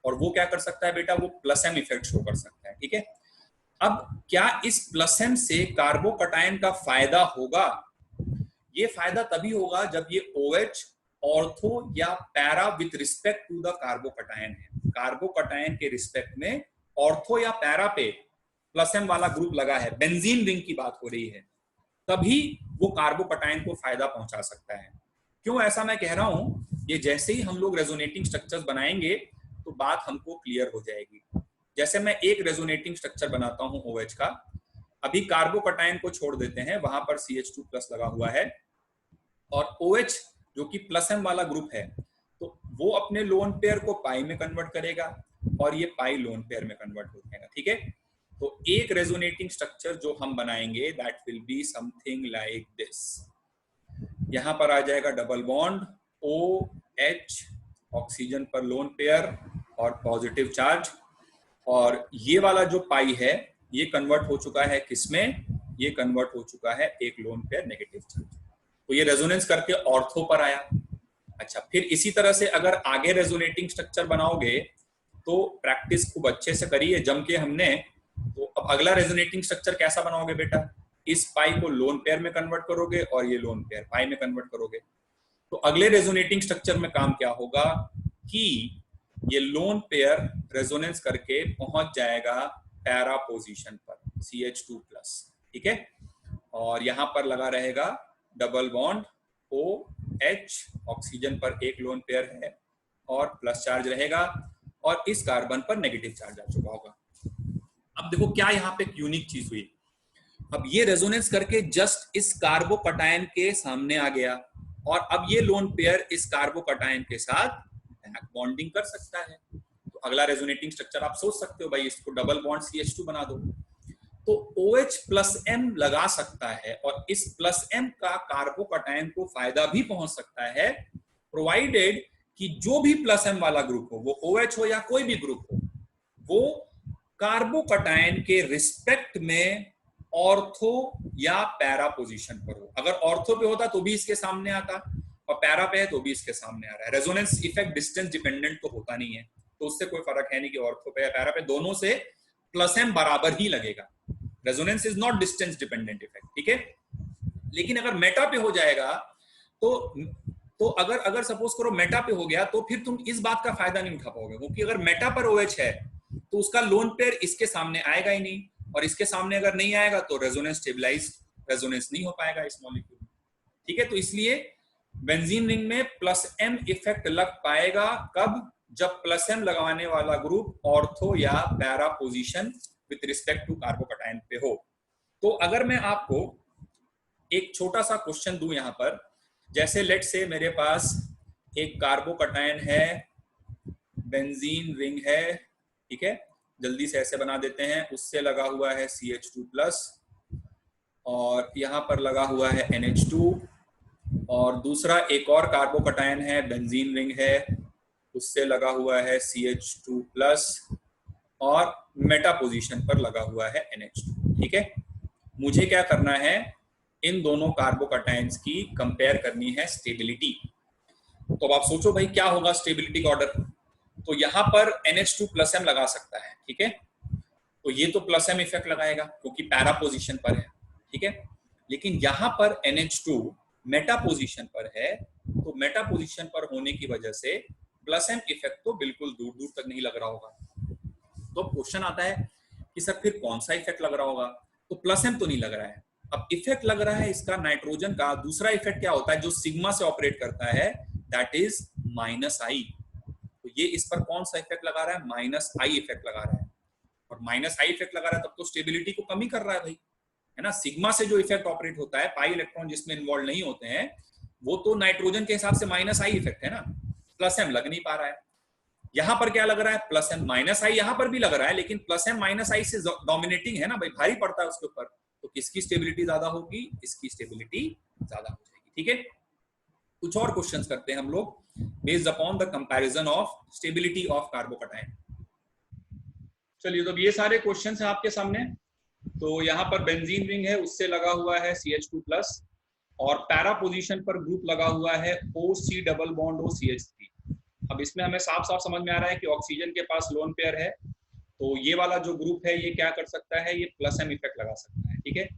और वो क्या कर सकता है बेटा, वो प्लस एम इफेक्ट शो कर सकता है, ठीक है। अब क्या इस प्लस एम से कार्बोकटायन का फायदा होगा? ये फायदा तभी होगा जब ये OH ऑर्थो या para with respect to the carbocation है। कार्बोकटायन के रिस्पेक्ट में ऑर्थो या पैरा पे प्लस एम वाला ग्रुप लगा है, बेंजीन रिंग की बात हो रही है, तभी वो कार्बोकटायन को फायदा पहुंचा सकता है। क्यों ऐसा मैं कह रहा हूं, ये जैसे ही हम लोग रेजोनेटिंग स्ट्रक्चर्स बनाएंगे तो बात हमको क्लियर हो जाएगी। जैसे मैं एक रेजोनेटिंग स्ट्रक्चर बनाता हूं OH का, अभी कार्बोकटायन को छोड़ देते हैं, वहां पर CH2+ लगा हुआ है और OH जो कि प्लस एम वाला ग्रुप है, तो वो अपने लोन पेयर को पाई में कन्वर्ट करेगा और ये पाई लोन पेयर में कन्वर्ट हो जाएगा, ठीक है। तो एक रेजोनेटिंग स्ट्रक्चर जो हम बनाएंगे that will be something like this. यहां पर आ जाएगा डबल बॉन्ड OH, ऑक्सीजन पर लोन पेयर और पॉजिटिव चार्ज, और ये वाला जो पाई है ये कन्वर्ट हो चुका है किसमें, ये कन्वर्ट हो चुका है एक लोन पेयर नेगेटिव चार्ज। तो ये रेजोनेंस करके ऑर्थो पर आया। अच्छा, फिर इसी तरह से अगर आगे रेजोनेटिंग स्ट्रक्चर बनाओगे तो प्रैक्टिस खूब अच्छे से करिए जम के हमने। तो अब अगला रेजोनेटिंग स्ट्रक्चर कैसा बनाओगे बेटा, इस पाई को लोन पेयर में कन्वर्ट करोगे और ये लोन पेयर पाई में कन्वर्ट करोगे। तो अगले रेजोनेटिंग स्ट्रक्चर में काम क्या होगा कि ये लोन पेयर रेजोनेंस करके पहुंच जाएगा पैरा पोजीशन पर CH2+, ठीक है, और यहां पर लगा रहेगा डबल बॉन्ड OH, ऑक्सीजन पर एक लोन पेयर है और प्लस चार्ज रहेगा और इस कार्बन पर नेगेटिव चार्ज आ चुका होगा। अब देखो क्या यहाँ पे यूनिक चीज हुई, अब ये रेजोनेंस करके जस्ट इस कार्बोकटायन के सामने आ गया और अब ये लोन पेयर इस कार्बोकटायन के साथ बैक बॉन्डिंग कर सकता है। तो अगला रेजोनेटिंग स्ट्रक्चर आप सोच सकते हो भाई, इसको डबल बॉन्ड CH2 बना दो, तो OH+M लगा सकता है और इस प्लस एम का कार्बोकटायन को फायदा भी पहुंच सकता है, प्रोवाइडेड कि जो भी प्लस एम वाला ग्रुप हो, वो OH हो या कोई भी ग्रुप हो, वो कार्बोकटायन के रिस्पेक्ट में ऑर्थो या पैरा पोजीशन पर हो। अगर ऑर्थो पे होता तो भी इसके सामने आता और पैरा पे है तो भी इसके सामने आ रहा है। रेजोनेंस इफेक्ट डिस्टेंस डिपेंडेंट तो होता नहीं है, तो उससे कोई फर्क है नहीं कि ऑर्थो पे या पैरा पे, दोनों से प्लस एम बराबर ही लगेगा। Resonance is not distance dependent effect, ठीक है। लेकिन अगर मेटा पे हो जाएगा तो अगर सपोज करो मेटा पे हो गया तो फिर तुम इस बात का फायदा नहीं उठा पाओगे, क्योंकि अगर मेटा पर OH है तो उसका लोन पेयर इसके सामने आएगा ही नहीं, और इसके सामने अगर नहीं आएगा तो रेजोनेंस स्टेबलाइज्ड रेजोनेंस नहीं हो पाएगा इस मॉलिक्यूल, ठीक है। तो इसलिए बेंजीन रिंग में प्लस एम इफेक्ट लग पाएगा कब, जब प्लस एम लगाने वाला ग्रुप ऑर्थो या para position with respect to carbocation पे हो। तो अगर मैं आपको एक छोटा सा क्वेश्चन दूं यहां पर, जैसे लेट से मेरे पास एक कार्बोकटायन है, बेंजीन रिंग है, ठीक है, जल्दी से ऐसे बना देते हैं, उससे लगा हुआ है CH2+ और यहाँ पर लगा हुआ है NH2, और दूसरा एक और कार्बोकटायन है, बेंजीन रिंग है, उससे लगा हुआ है CH2+ और मेटा पोजीशन पर लगा हुआ है NH2, ठीक है। मुझे क्या करना है, इन दोनों कार्बोकटायंस की कंपेयर करनी है स्टेबिलिटी। तो अब आप सोचो भाई क्या होगा स्टेबिलिटी का ऑर्डर। तो यहाँ पर NH2+M लगा सकता है, ठीक है, तो ये तो प्लस एम इफेक्ट लगाएगा क्योंकि पैरा पोजीशन पर है, ठीक है। लेकिन यहाँ पर NH2 मेटा पोजीशन पर है, तो मेटा पोजीशन पर होने की वजह से प्लस एम इफेक्ट तो बिल्कुल दूर दूर तक नहीं लग रहा होगा। तो क्वेश्चन आता है कि सर फिर कौन सा इफेक्ट लग रहा होगा, तो प्लस एम तो नहीं लग रहा है। अब इफेक्ट लग रहा है इसका नाइट्रोजन का दूसरा इफेक्ट क्या होता है जो सिग्मा से ऑपरेट करता है, दैट इज -I। तो ये इस पर कौन सा इफेक्ट लगा रहा है, -I इफेक्ट लगा रहा है, और -I इफेक्ट लगा रहा है तब तो स्टेबिलिटी को कम ही कर रहा है भाई, है ना। सिग्मा से जो इफेक्ट ऑपरेट होता है, पाई इलेक्ट्रॉन जिसमें इन्वॉल्व नहीं होते हैं, वो तो नाइट्रोजन के हिसाब से -I इफेक्ट है ना, प्लस एम लग नहीं पा रहा है। यहां पर क्या लग रहा है, प्लस एम -I, यहां पर भी लग रहा है, लेकिन प्लस एम -I से डोमिनेटिंग है ना भाई, भारी पड़ता है उसके ऊपर, तो किसकी स्टेबिलिटी ज्यादा होगी, इसकी स्टेबिलिटी ज्यादा हो जाएगी, ठीक है। कुछ और क्वेश्चंस करते हैं हम लोग based upon the comparison of stability of carbocation. चलिए, तो ये सारे क्वेश्चंस हैं आपके सामने। तो यहाँ पर बेंजीन रिंग है, उससे लगा हुआ है CH2+, और पैरा पोजीशन पर ग्रुप लगा हुआ है OC डबल बॉन्ड OCH3। अब इसमें हमें साफ साफ समझ में आ रहा है कि ऑक्सीजन के पास लोन पेयर है, तो ये वाला जो ग्रुप है ये क्या कर सकता है, ये प्लस एम इफेक्ट लगा सकता है, ठीक है।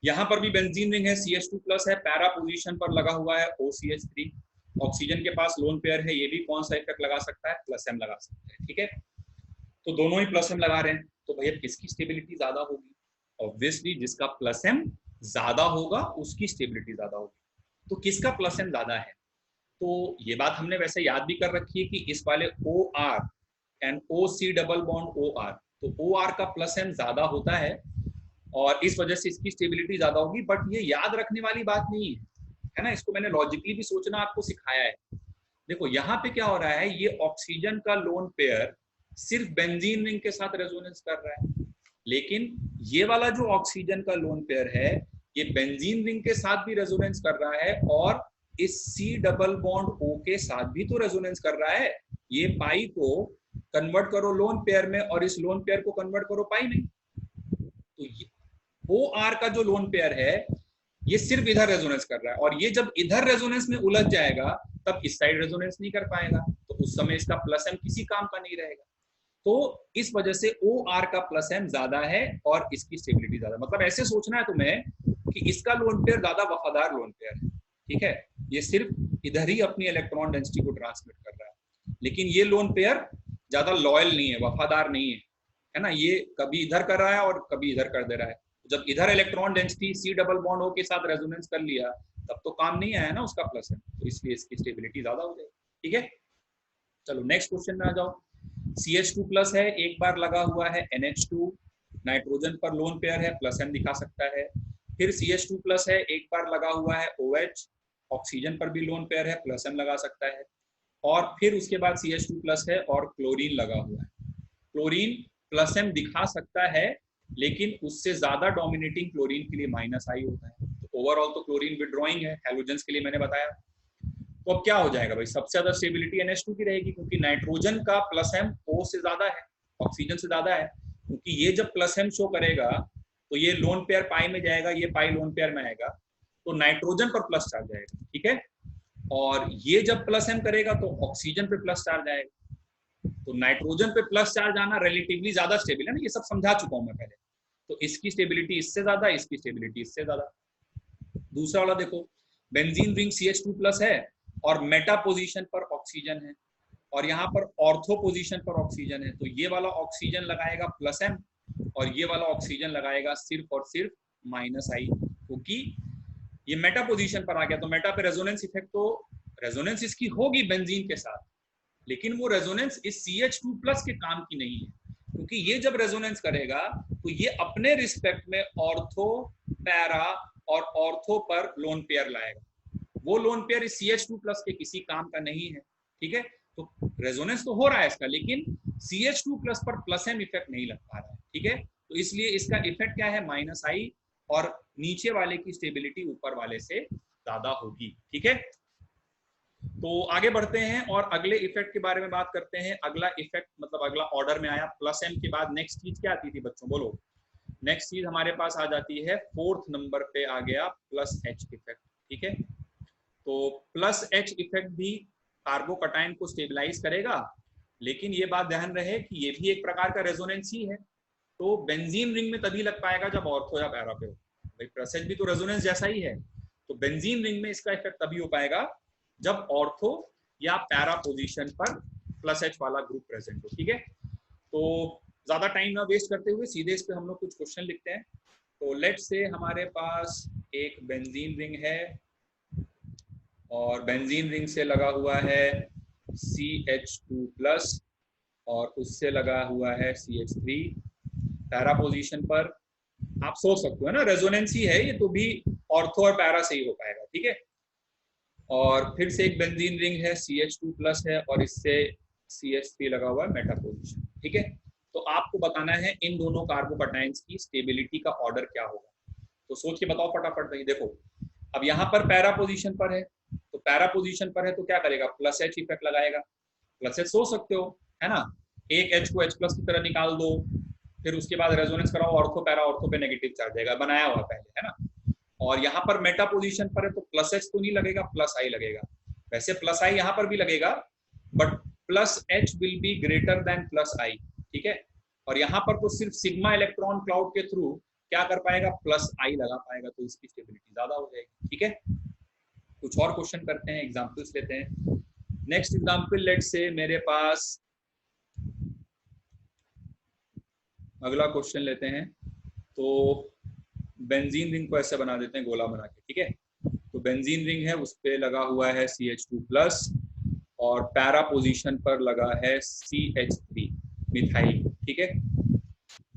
यहाँ पर भी बेंजीन रिंग है, CH2+ है, पैरा पोजीशन पर लगा हुआ है OCH3, ऑक्सीजन के पास लोन पेयर है, ये भी कौन सा इफेक्ट लगा सकता है, प्लस एम लगा सकता है, ठीक है। तो दोनों ही प्लस एम लगा रहे हैं, तो भैया किसकी स्टेबिलिटी ज्यादा होगी, ऑब्वियसली जिसका प्लस एम ज्यादा होगा उसकी स्टेबिलिटी ज्यादा होगी। तो किसका प्लस एम ज्यादा है, तो ये बात हमने वैसे याद भी कर रखी है कि इस वाले OR and OC double bond OR, तो OR का प्लस एम ज्यादा होता है और इस वजह से इसकी स्टेबिलिटी ज्यादा होगी। बट ये याद रखने वाली बात नहीं है ना, इसको मैंने लॉजिकली भी सोचना आपको सिखाया है। देखो यहाँ पे क्या हो रहा है, ये ऑक्सीजन का लोन पेयर सिर्फ बेंजीन रिंग के साथ रेजोनेंस कर रहा है, लेकिन ये वाला जो ऑक्सीजन का लोन पेयर है ये बेंजीन रिंग के साथ भी रेजोनेंस कर रहा है और इस C डबल बॉन्ड O के साथ भी तो रेजोनेंस कर रहा है। ये पाई को कन्वर्ट करो लोन पेयर में और इस लोन पेयर को कन्वर्ट करो पाई में। तो OR का जो लोन पेयर है ये सिर्फ इधर रेजोनेंस कर रहा है, और ये जब इधर रेजोनेंस में उलझ जाएगा तब इस साइड रेजोनेंस नहीं कर पाएगा, तो उस समय इसका प्लस एम किसी काम का नहीं रहेगा। तो इस वजह से OR का प्लस एम ज्यादा है और इसकी स्टेबिलिटी ज्यादा। मतलब ऐसे सोचना है तुम्हें कि इसका लोन पेयर ज्यादा वफादार लोन पेयर है, ठीक है, ये सिर्फ इधर ही अपनी इलेक्ट्रॉन डेंसिटी को ट्रांसमिट कर रहा है, लेकिन ये लोन पेयर ज्यादा लॉयल नहीं है, वफादार नहीं है ना, ये कभी इधर कर रहा है और कभी इधर कर दे रहा है। जब इधर electron density C double bond O के साथ रेजोनेंस कर लिया तब तो काम नहीं आया ना उसका प्लस एम, तो इसलिए इसकी स्टेबिलिटी ज्यादा हो जाएगी, ठीक है। चलो नेक्स्ट क्वेश्चन में आ जाओ। CH2+ है, एक बार लगा हुआ है NH2, नाइट्रोजन पर लोन पेयर है, प्लस एम दिखा सकता है। फिर CH2+ है, एक बार लगा हुआ है OH, ऑक्सीजन पर भी लोन पेयर है, प्लस एम लगा सकता है। और फिर उसके बाद CH2+ है और क्लोरीन लगा हुआ है। क्लोरीन प्लस एम दिखा सकता है, लेकिन उससे ज्यादा डोमिनेटिंग क्लोरीन के लिए -I होता है। तो ओवरऑल तो क्लोरीन विड्रॉइंग है, हैलोजेंस के लिए मैंने बताया। तो अब क्या हो जाएगा भाई, सबसे ज्यादा स्टेबिलिटी NH2 की रहेगी, क्योंकि नाइट्रोजन का प्लस एम O से ज्यादा है, ऑक्सीजन से ज्यादा है, क्योंकि ये जब प्लस एम शो करेगा तो ये लोन पेयर पाई में जाएगा, ये पाई लोन पेयर में आएगा, तो नाइट्रोजन पर प्लस चार्ज आएगा, ठीक है। और ये जब प्लस एम करेगा तो ऑक्सीजन पे प्लस चार्ज आएगा, तो नाइट्रोजन पे प्लस चार्ज आना रिलेटिवली ज्यादा स्टेबल है ना, ये सब समझा चुका हूं मैं पहले। तो इसकी स्टेबिलिटी इससे ज्यादा, इसकी स्टेबिलिटी इससे ज्यादा। दूसरा वाला देखो, बेंजीन रिंग CH2+ है और मेटा पोजीशन पर ऑक्सीजन है, और यहाँ पर ऑर्थो पोजीशन पर ऑक्सीजन है, तो ये वाला ऑक्सीजन लगाएगा प्लस एम और ये वाला ऑक्सीजन लगाएगा सिर्फ और सिर्फ -I, क्योंकि ये मेटा पोजीशन पर आ गया। तो मेटा पे रेजोनेंस इफेक्ट, तो रेजोनेंस इसकी होगी बेंजीन के साथ, लेकिन वो रेजोनेंस इस CH2+ के काम की नहीं है, क्योंकि ये जब रेजोनेंस करेगा तो ये अपने रिस्पेक्ट में ऑर्थो, पैरा और ऑर्थो पर लोन पेयर लाएगा, वो लोन पेयर इस CH2+ के किसी काम का नहीं है, ठीक है। तो रेजोनेंस तो हो रहा है इसका, लेकिन CH2+ पर प्लस एम इफेक्ट नहीं लग पा रहा है, ठीक है। तो इसलिए इसका इफेक्ट क्या है, -I, और नीचे वाले की स्टेबिलिटी ऊपर वाले से ज्यादा होगी, ठीक है। तो आगे बढ़ते हैं और अगले इफेक्ट के बारे में बात करते हैं। अगला इफेक्ट मतलब अगला ऑर्डर में आया प्लस एम के बाद नेक्स्ट चीज क्या आती थी बच्चों, बोलो। नेक्स्ट चीज हमारे पास आ जाती है 4th नंबर पे आ गया +H इफेक्ट, ठीक है। तो प्लस एच इफेक्ट भी कार्बोकटायन को स्टेबलाइज करेगा, लेकिन ये बात ध्यान रहे कि ये भी एक प्रकार का रेजोनेंस ही है। तो बेंजीन रिंग में तभी लग पाएगा जब ऑर्थो या पैरा पे हो। भाई प्लस एच भी तो रेजोनेंस जैसा ही है, तो बेंजीन रिंग में इसका इफेक्ट तभी हो पाएगा जब ऑर्थो या पैरा पोजीशन पर प्लस एच वाला ग्रुप प्रेजेंट हो। ठीक है, तो ज्यादा टाइम ना वेस्ट करते हुए सीधे इस पे हम लोग कुछ क्वेश्चन लिखते हैं। तो लेट्स से हमारे पास एक बेंजीन रिंग है और बेंजीन रिंग से लगा हुआ है CH2+ और उससे लगा हुआ है CH3 पैरा पोजीशन पर। आप सोच सकते हो ना, रेजोनेंस ही है ये, तो भी ऑर्थो और पैरा से ही हो पाएगा। ठीक है, और फिर से एक बेंजीन रिंग है CH2+ है और इससे CH3 लगा हुआ है मेटा पोजीशन। ठीक है, तो आपको बताना है इन दोनों कार्बोकटायंस की स्टेबिलिटी का ऑर्डर क्या होगा। तो सोच के बताओ फटाफट भाई। देखो अब यहाँ पर पैरा पोजीशन पर है, तो पैरा पोजीशन पर है तो क्या करेगा, प्लस एच इफेक्ट लगाएगा। प्लस एच सोच सकते हो, है ना, एक एच को H+ की तरह निकाल दो, फिर उसके बाद रेजोनेंस कराओ, ऑर्थो पैरा, ऑर्थो पे नेगेटिव चार्ज देगा, बनाया हुआ पहले, है ना। और यहाँ पर मेटा पोजीशन पर है तो प्लस एच तो नहीं लगेगा, प्लस आई लगेगा। वैसे प्लस आई यहाँ पर भी लगेगा, but plus H will be greater than plus I. ठीक है, और यहाँ पर तो सिर्फ सिग्मा इलेक्ट्रॉन क्लाउड के थ्रू क्या कर पाएगा, प्लस आई लगा पाएगा, तो इसकी स्टेबिलिटी ज्यादा हो जाएगी। ठीक है, कुछ और क्वेश्चन करते हैं, एग्जाम्पल्स लेते हैं। नेक्स्ट एग्जाम्पल, लेट्स से मेरे पास अगला क्वेश्चन लेते हैं। तो बेंजीन रिंग को ऐसे बना देते हैं, गोला बना के। ठीक है, तो बेंजीन रिंग है, उस पर लगा हुआ है CH2+ और पैरा पोजीशन पर लगा है CH3 मिथाइल। ठीक है,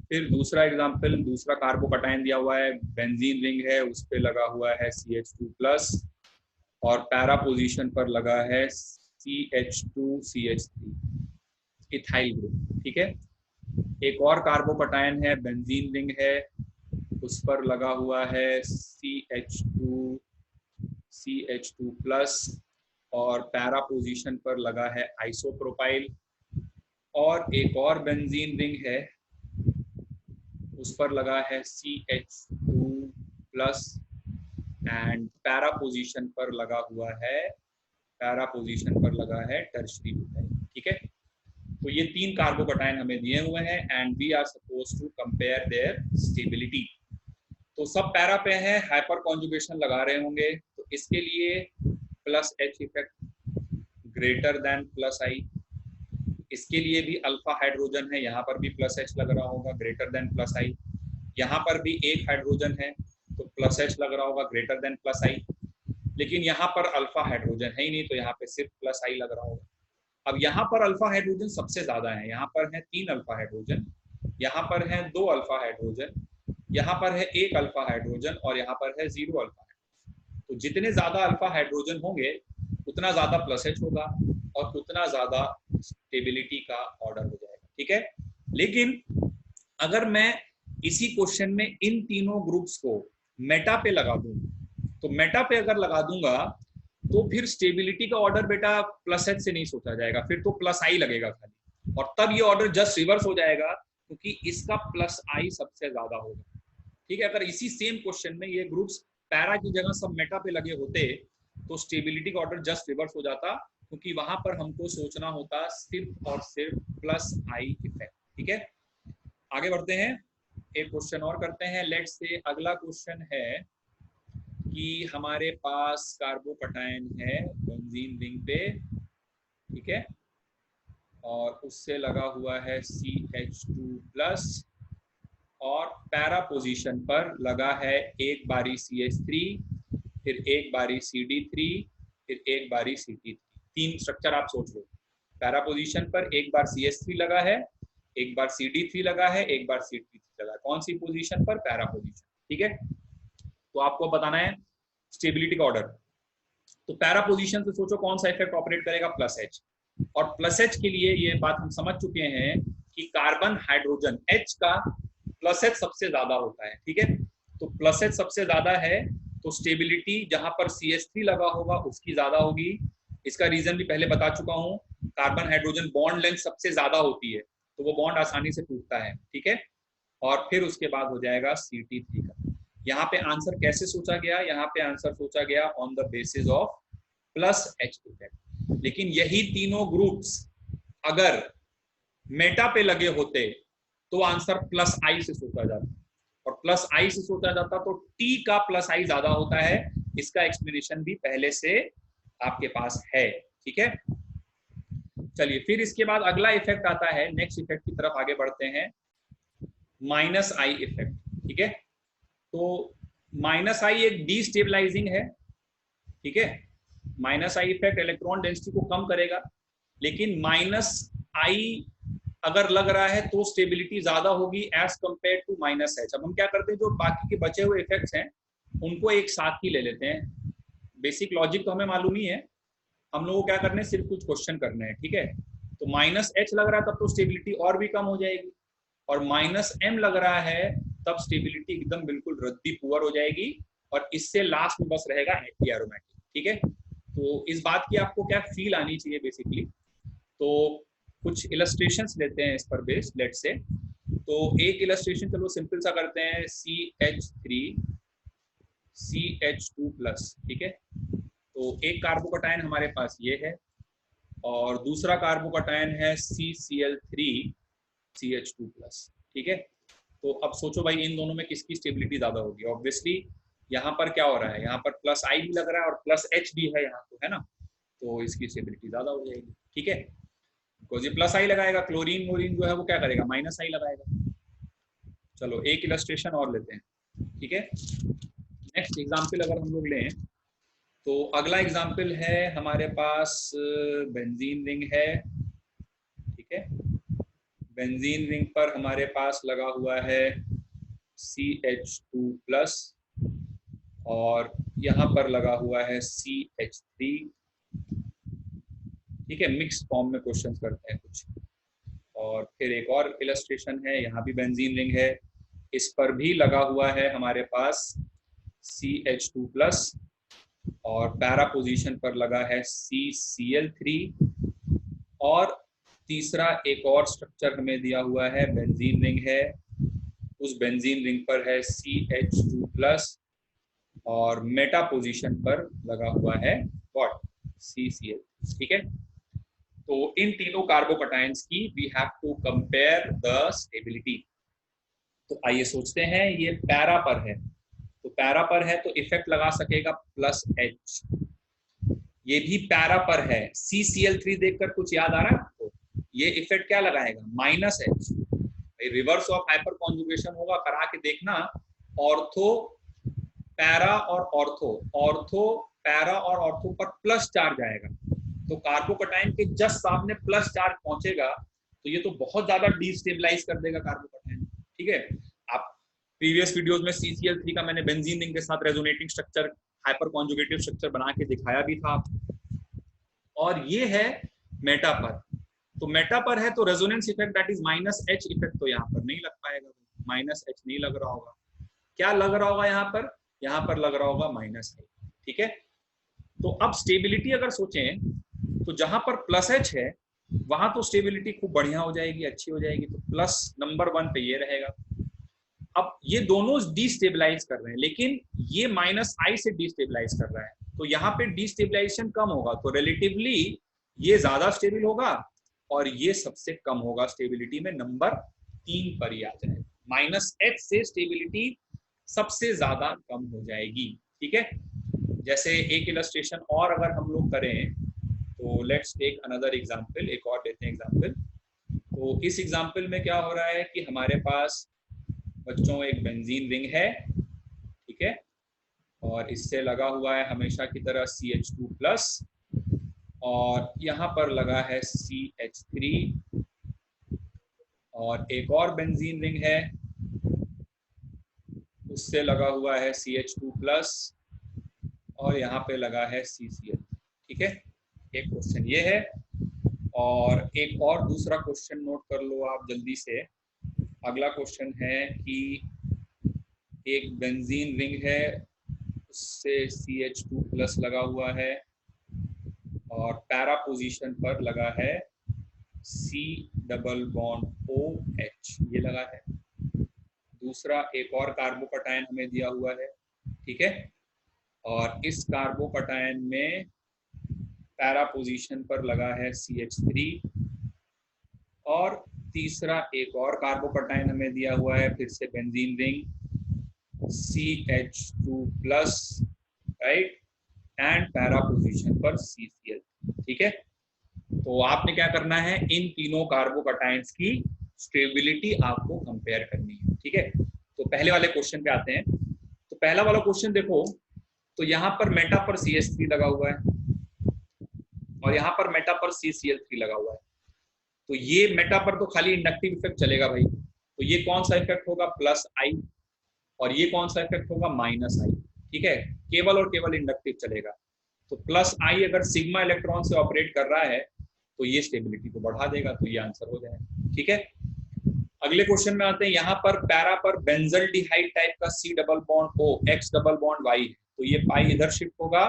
फिर दूसरा एग्जांपल, दूसरा कार्बोकटायन दिया हुआ है, बेंजीन रिंग है, उस पर लगा हुआ है CH2+ और पैरा पोजीशन पर लगा है CH2CH3 इथाइल ग्रुप। ठीक है, एक और कार्बोकटायन है, बेंजीन रिंग है, उस पर लगा हुआ है CH2+ और पैरा पोजीशन पर लगा है आइसोप्रोपाइल। और एक और बेंजीन रिंग है, उस पर लगा है CH2+ एंड पैरा पोजीशन पर लगा है टर्शरी मिथाइल। ठीक है, तो ये तीन कार्बोकटायन हमें दिए हुए हैं and we are suppose to compare their stability. तो सब पैरा पे है, हाइपर कॉन्जुगेशन लगा रहे होंगे, तो इसके लिए plus H effect greater than plus I. इसके लिए भी अल्फा हाइड्रोजन है, यहाँ पर भी प्लस एच लग रहा होगा, ग्रेटर देन प्लस आई। यहाँ पर भी एक हाइड्रोजन है तो प्लस एच लग रहा होगा, ग्रेटर देन प्लस आई। लेकिन यहाँ पर अल्फा हाइड्रोजन है ही नहीं, तो यहाँ पे सिर्फ प्लस आई लग रहा होगा। अब यहाँ पर अल्फा हाइड्रोजन सबसे ज्यादा है, यहाँ पर है 3 अल्फा हाइड्रोजन, यहाँ पर है 2 अल्फा हाइड्रोजन, यहाँ पर है 1 अल्फा हाइड्रोजन और यहाँ पर है 0 अल्फा हाइड्रोजन। तो जितने ज्यादा अल्फा हाइड्रोजन होंगे उतना ज्यादा प्लस एच होगा और उतना ज्यादा स्टेबिलिटी का ऑर्डर हो जाएगा। ठीक है, लेकिन अगर मैं इसी क्वेश्चन में इन तीनों ग्रुप्स को मेटा पे लगा दूं, तो मेटा पे अगर लगा दूंगा तो फिर स्टेबिलिटी का ऑर्डर बेटा प्लस एच से नहीं सोचा जाएगा, फिर तो प्लस आई लगेगा खाली, और तब ये ऑर्डर जस्ट रिवर्स हो जाएगा क्योंकि इसका प्लस आई सबसे ज्यादा होगा। ठीक है, अगर इसी सेम क्वेश्चन में ये ग्रुप्स पैरा की जगह सब मेटा पे लगे होते तो स्टेबिलिटी का ऑर्डर जस्ट रिवर्स हो जाता, क्योंकि वहां पर हमको सोचना होता सिर्फ और सिर्फ प्लस आई इफेक्ट। ठीक है, आगे बढ़ते हैं, एक क्वेश्चन और करते हैं। लेट्स से अगला क्वेश्चन है कि हमारे पास कार्बोकटायन है बेंजीन रिंग पे, ठीक है, और उससे लगा हुआ है CH2+ और पैरा पोजीशन पर लगा है एक बारी CH3, फिर एक बारी CD3, फिर एक बारी CT3। तीन स्ट्रक्चर आप सोच लो, पैरा पोजीशन पर एक बार CH3 लगा है, एक बार CD3 लगा है, एक बार CT3 लगा है। कौन सी पोजीशन पर, पैरा पोजीशन। ठीक है, तो आपको बताना है स्टेबिलिटी का ऑर्डर। तो पैरा पोजीशन से सोचो कौन सा इफेक्ट ऑपरेट करेगा, प्लस एच। और प्लस एच के लिए ये बात हम समझ चुके हैं कि कार्बन हाइड्रोजन H का प्लस एच सबसे ज्यादा होता है। ठीक है, तो प्लस एच सबसे ज्यादा है तो स्टेबिलिटी जहां पर CH3 लगा होगा उसकी ज्यादा होगी। इसका रीजन भी पहले बता चुका हूं, कार्बन हाइड्रोजन बॉन्ड लेंथ सबसे ज्यादा होती है तो वो बॉन्ड आसानी से टूटता है। ठीक है, और फिर उसके बाद हो जाएगा CT3 का। यहाँ पे आंसर कैसे सोचा गया, यहाँ पे आंसर सोचा गया on the basis of plus H effect. लेकिन यही तीनों ग्रुप्स अगर मेटा पे लगे होते तो आंसर प्लस आई से सोचा जाता, और प्लस आई से सोचा जाता तो टी का प्लस आई ज्यादा होता है। इसका एक्सप्लेनेशन भी पहले से आपके पास है, ठीक है। चलिए फिर इसके बाद अगला इफेक्ट आता है, नेक्स्ट इफेक्ट की तरफ आगे बढ़ते हैं, माइनस आई इफेक्ट, ठीक है। तो माइनस आई एक डीस्टेबलाइजिंग है, ठीक है। Minus I effect electron density को कम करेगा, लेकिन माइनस आई अगर लग रहा है तो स्टेबिलिटी ज्यादा होगी as compare to minus H. अब हम क्या करते हैं, जो बाकी के बचे हुए इफेक्ट्स हैं उनको एक साथ ही ले लेते हैं। बेसिक लॉजिक तो हमें मालूम ही है, हम लोगों को क्या करना है, सिर्फ कुछ क्वेश्चन करने हैं, ठीक है। तो माइनस एच लग रहा है तब तो स्टेबिलिटी और भी कम हो जाएगी, और माइनस एम लग रहा है तब स्टेबिलिटी एकदम बिल्कुल रद्दी पुअर हो जाएगी, और इससे लास्ट में बस रहेगा एंटी एरोमेटिक, ठीक है। तो इस बात की आपको क्या फील आनी चाहिए बेसिकली। तो कुछ इलस्ट्रेशंस लेते हैं इस पर बेस्ड, लेट से। तो एक इलस्ट्रेशन चलो सिंपल सा करते हैं, CH3 CH2 प्लस, ठीक है। तो एक कार्बोकटायन हमारे पास ये है, और दूसरा कार्बोकटायन है CCl3 CH2 प्लस, ठीक है। तो अब सोचो भाई इन दोनों में किसकी स्टेबिलिटी ज्यादा होगी। ऑब्वियसली यहाँ पर क्या हो रहा है, यहाँ पर प्लस आई भी लग रहा है और प्लस एच भी है यहाँ, तो है ना, तो इसकी स्टेबिलिटी ज्यादा हो जाएगी, ठीक है। बिकॉज ये प्लस आई लगाएगा, क्लोरीन मोरीन जो है वो क्या करेगा, माइनस आई लगाएगा। चलो एक इलस्ट्रेशन और लेते हैं, ठीक है। नेक्स्ट एग्जाम्पल अगर हम लोग लें, तो अगला एग्जाम्पल है हमारे पास बेंजीन रिंग है, ठीक है। बेंजीन रिंग पर हमारे पास लगा हुआ है CH2 प्लस, और यहाँ पर लगा हुआ है CH3, ठीक है। मिक्स फॉर्म में क्वेश्चन करते हैं कुछ। और फिर एक और इलस्ट्रेशन है, यहाँ भी बेंजीन रिंग है, इस पर भी लगा हुआ है हमारे पास CH2 प्लस, और पैरा पोजीशन पर लगा है CCl3, और तीसरा एक और स्ट्रक्चर हमें दिया हुआ है, बेंजीन रिंग है, उस बेंजीन रिंग पर है CH2 प्लस, और मेटा पोजीशन पर लगा हुआ है व्हाट, CCl, ठीक है। तो इन तीनों कार्बोकटायंस की we have to compare the stability. तो आइए सोचते हैं, ये पैरा पर है, तो पैरा पर है तो इफेक्ट लगा सकेगा प्लस एच, ये भी पैरा पर है, CCl3 देखकर कुछ याद आ रहा है आपको, ये इफेक्ट क्या लगाएगा, minus H. Reverse of hyper conjugation होगा, करा के देखना, ऑर्थो पैरा और ऑर्थो, ऑर्थो पैरा और ऑर्थो पर प्लस चार्ज आएगा, तो कार्बोकटायन के जस्ट सामने प्लस चार्ज पहुंचेगा, तो ये तो बहुत ज्यादा डिस्टेबलाइज कर देगा कार्बोकटायन, ठीक है। आप प्रीवियस वीडियोस में CCl3 का मैंने बेंजीन रिंग के साथ resonating structure, hyper conjugative structure बना के दिखाया भी था। और ये है मेटा पर, तो मेटा पर है तो resonance effect that is minus H effect तो यहाँ पर नहीं लग पाएगा, माइनस एच नहीं लग रहा होगा। क्या लग रहा होगा यहाँ पर लग रहा होगा माइनस एच, ठीक है। तो अब स्टेबिलिटी अगर सोचें, तो जहां पर प्लस एच है वहां तो स्टेबिलिटी खूब बढ़िया हो जाएगी, अच्छी हो जाएगी, तो प्लस नंबर 1 पे ये रहेगा। अब ये दोनों डिस्टेबलाइज कर रहे हैं, लेकिन ये माइनस आई से डिस्टेबलाइज कर रहा है, तो यहाँ पे डिस्टेबलाइजेशन कम होगा, तो रिलेटिवली ये ज्यादा स्टेबल होगा, और ये सबसे कम होगा स्टेबिलिटी में, नंबर 3 पर ही आ जाएगा। माइनस एच से स्टेबिलिटी सबसे ज्यादा कम हो जाएगी, ठीक है। जैसे एक इलस्ट्रेशन और अगर हम लोग करें, तो लेट्स टेक अनदर एग्जांपल, एक और लेते हैं एग्जांपल। तो इस एग्जांपल में क्या हो रहा है कि हमारे पास बच्चों एक बेंजीन रिंग है, ठीक है, और इससे लगा हुआ है हमेशा की तरह CH2 प्लस, और यहाँ पर लगा है CH3, और एक और बेंजीन रिंग है, उससे लगा हुआ है CH2 प्लस, और यहाँ पे लगा है CCl, ठीक है। एक क्वेश्चन ये है, और एक और दूसरा क्वेश्चन नोट कर लो आप जल्दी से। अगला क्वेश्चन है कि एक बेंजीन रिंग है, उससे CH2 प्लस लगा हुआ है, और पैरा पोजीशन पर लगा है C डबल बॉन्ड OH, ये लगा है। दूसरा एक और कार्बोकटायन हमें दिया हुआ है, ठीक है, और इस कार्बोकटायन में पैरा पोजीशन पर लगा है CH3 और तीसरा एक और कार्बोकटाइन हमें दिया हुआ है, फिर से benzene ring CH2 plus, right, and para position पर CCl। ठीक है, तो आपने क्या करना है, इन तीनों कार्बोकटाइन्स की स्टेबिलिटी आपको कंपेयर करनी है। ठीक है, तो पहले वाले क्वेश्चन पे आते हैं। तो पहला वाला क्वेश्चन देखो, तो यहाँ पर मेटा पर CH3 लगा हुआ है और यहाँ पर मेटा पर CCl3 लगा हुआ है। तो ये मेटा पर तो खाली इंडक्टिव इफेक्ट चलेगा भाई, तो ये कौन सा इफेक्ट होगा, प्लस आई, और ये कौन सा इफेक्ट होगा, माइनस आई। ठीक है, केवल और केवल इंडक्टिव चलेगा। तो प्लस आई अगर सिग्मा इलेक्ट्रॉन से ऑपरेट कर रहा है तो ये स्टेबिलिटी को बढ़ा देगा, तो ये आंसर हो जाएगा। ठीक है, अगले क्वेश्चन में आते हैं। यहाँ पर पैरा पर बेंजल्डिहाइड टाइप का C double bond O, X double bond Y है, तो ये पाई इधर शिफ्ट होगा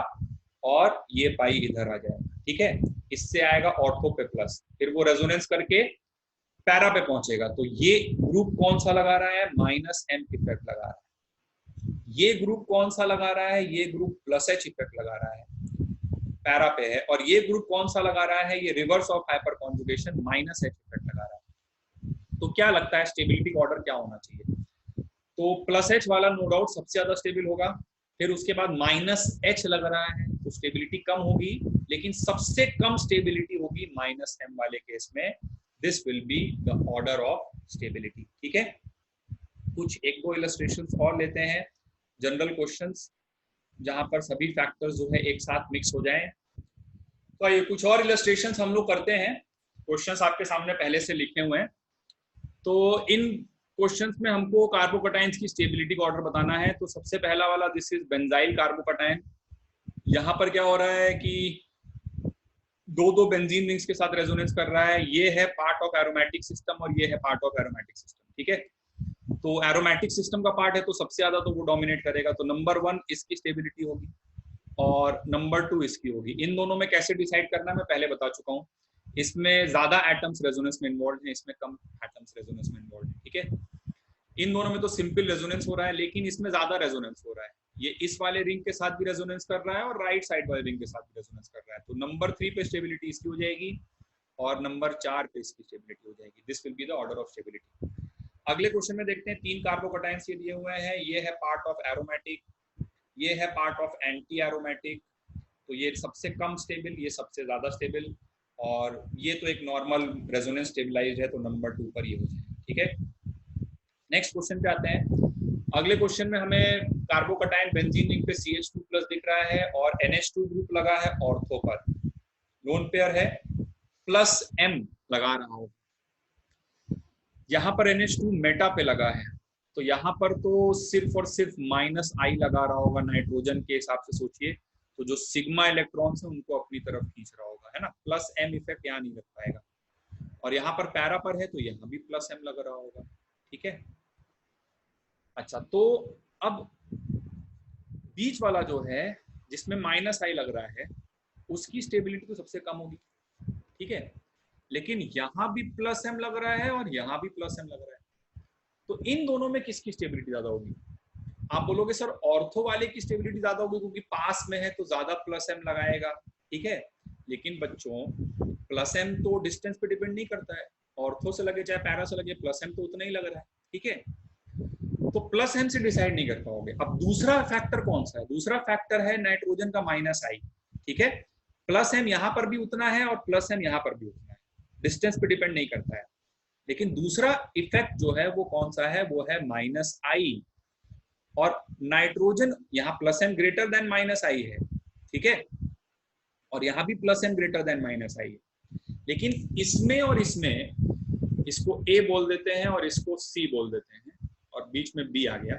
और ये पाई इधर आ जाएगा। ठीक है, इससे आएगा ऑर्थो पे प्लस, फिर वो रेजोनेंस करके पैरा पे पहुंचेगा। तो ये ग्रुप कौन सा लगा रहा है, माइनस M इफेक्ट लगा रहा है। ये ग्रुप कौन सा लगा रहा है, ये ग्रुप प्लस H इफेक्ट लगा रहा है, पैरा पे है। और ये ग्रुप कौन सा लगा रहा है, ये reverse of hyper conjugation, minus H effect लगा रहा है। तो क्या लगता है स्टेबिलिटी का ऑर्डर क्या होना चाहिए? तो प्लस H वाला नो डाउट सबसे ज्यादा स्टेबल होगा, फिर उसके बाद माइनस H लग रहा है तो स्टेबिलिटी कम होगी, लेकिन सबसे कम स्टेबिलिटी होगी माइनस M वाले केस में। This will be the order of stability. ठीक है, कुछ एक दो इलस्ट्रेशंस और लेते हैं, जनरल क्वेश्चंस, जहां पर सभी फैक्टर्स जो है एक साथ मिक्स हो जाएं। तो ये कुछ और इलस्ट्रेशंस हम लोग करते हैं, क्वेश्चंस आपके सामने पहले से लिखे हुए हैं। तो इन क्वेश्चंस में हमको कार्बोकटाइन्स की स्टेबिलिटी का ऑर्डर बताना है। तो सबसे पहला वाला, दिस इज बेंजाइल कार्बोकटाइन। यहाँ पर क्या हो रहा है कि दो बेंजीन रिंग्स के साथ रेजोनेंस कर रहा है। ये है पार्ट ऑफ एरोमेटिक सिस्टम और ये है पार्ट ऑफ एरोमेटिक सिस्टम। ठीक है, तो एरोमेटिक सिस्टम का पार्ट है तो सबसे ज्यादा तो वो डोमिनेट करेगा। तो नंबर 1 इसकी स्टेबिलिटी होगी और नंबर 2 इसकी होगी। इन दोनों में कैसे डिसाइड करना मैं पहले बता चुका हूँ। इसमें ज्यादा एटम्स रेजोनेंस में इन्वॉल्व हैं, इसमें कम एटम्स रेजोनेंस में इन्वॉल्व हैं। ठीक है, इन दोनों में तो सिंपल रेजोनेंस हो रहा है, लेकिन इसमें ज्यादा रेजोनेंस हो रहा है। ये इस वाले रिंग के साथ भी रेजोनेंस कर रहा है और राइट साइड वाले रिंग के साथ भी रेजोनेंस कर रहा है। तो नंबर 3 पे स्टेबिलिटी इसकी हो जाएगी और नंबर 4 पे इसकी स्टेबिलिटी हो जाएगी। This will be the order of stability. अगले क्वेश्चन में देखते हैं, 3 कार्बोकटाइन्स ये दिए हुए हैं। ये है पार्ट ऑफ एरोमेटिक, ये है पार्ट ऑफ एंटी एरोमेटिक। तो ये सबसे कम स्टेबल, ये सबसे ज्यादा स्टेबल, और ये तो एक नॉर्मल रेजोनेंस स्टेबलाइज्ड है, तो नंबर 2 पर ये हो जाएगा। ठीक है, नेक्स्ट क्वेश्चन पे आते हैं। अगले क्वेश्चन में हमें कार्बोकटाइन बेंजीन रिंग पे CH2 प्लस दिख रहा है और NH2 ग्रुप लगा है ऑर्थो पर, लोन पेयर है, प्लस M लगा रहा हूं। यहाँ पर NH2 मेटा पे लगा है, तो यहाँ पर तो सिर्फ और सिर्फ माइनस आई लगा रहा होगा नाइट्रोजन के हिसाब से। सोचिए, तो जो सिग्मा इलेक्ट्रॉन्स है उनको अपनी तरफ खींच रहा होगा, है ना। प्लस M इफेक्ट यहाँ नहीं लग पाएगा। और यहाँ पर पैरा पर है तो यहाँ भी प्लस M लग रहा होगा। ठीक है, अच्छा, तो अब बीच वाला जो है जिसमें माइनस आई लग रहा है उसकी स्टेबिलिटी तो सबसे कम होगी। ठीक है, लेकिन यहाँ भी प्लस M लग रहा है और यहाँ भी प्लस M लग रहा है, तो इन दोनों में किसकी स्टेबिलिटी ज्यादा होगी? आप बोलोगे सर ऑर्थो वाले की स्टेबिलिटी ज्यादा होगी क्योंकि पास में है तो ज्यादा प्लस M लगाएगा। ठीक है, लेकिन बच्चों प्लस M तो डिस्टेंस पे डिपेंड नहीं करता है, ऑर्थो से लगे चाहे पैरा से लगे, प्लस M तो उतना ही लग रहा है। ठीक है, तो प्लस M से डिसाइड नहीं कर पाओगे। अब दूसरा फैक्टर कौन सा है? दूसरा फैक्टर है नाइट्रोजन का माइनस आई। ठीक है, प्लस M यहाँ पर भी उतना है और प्लस M यहाँ पर भी उतना है, डिस्टेंस पे डिपेंड नहीं करता है। लेकिन दूसरा इफेक्ट जो है वो कौन सा है? वो है माइनस आई, और नाइट्रोजन यहाँ plus M greater than minus I है। ठीक है, और यहाँ भी plus M greater than minus I है, लेकिन इसमें और इसमें इसको A बोल देते हैं और इसको C बोल देते हैं, और बीच में B आ गया।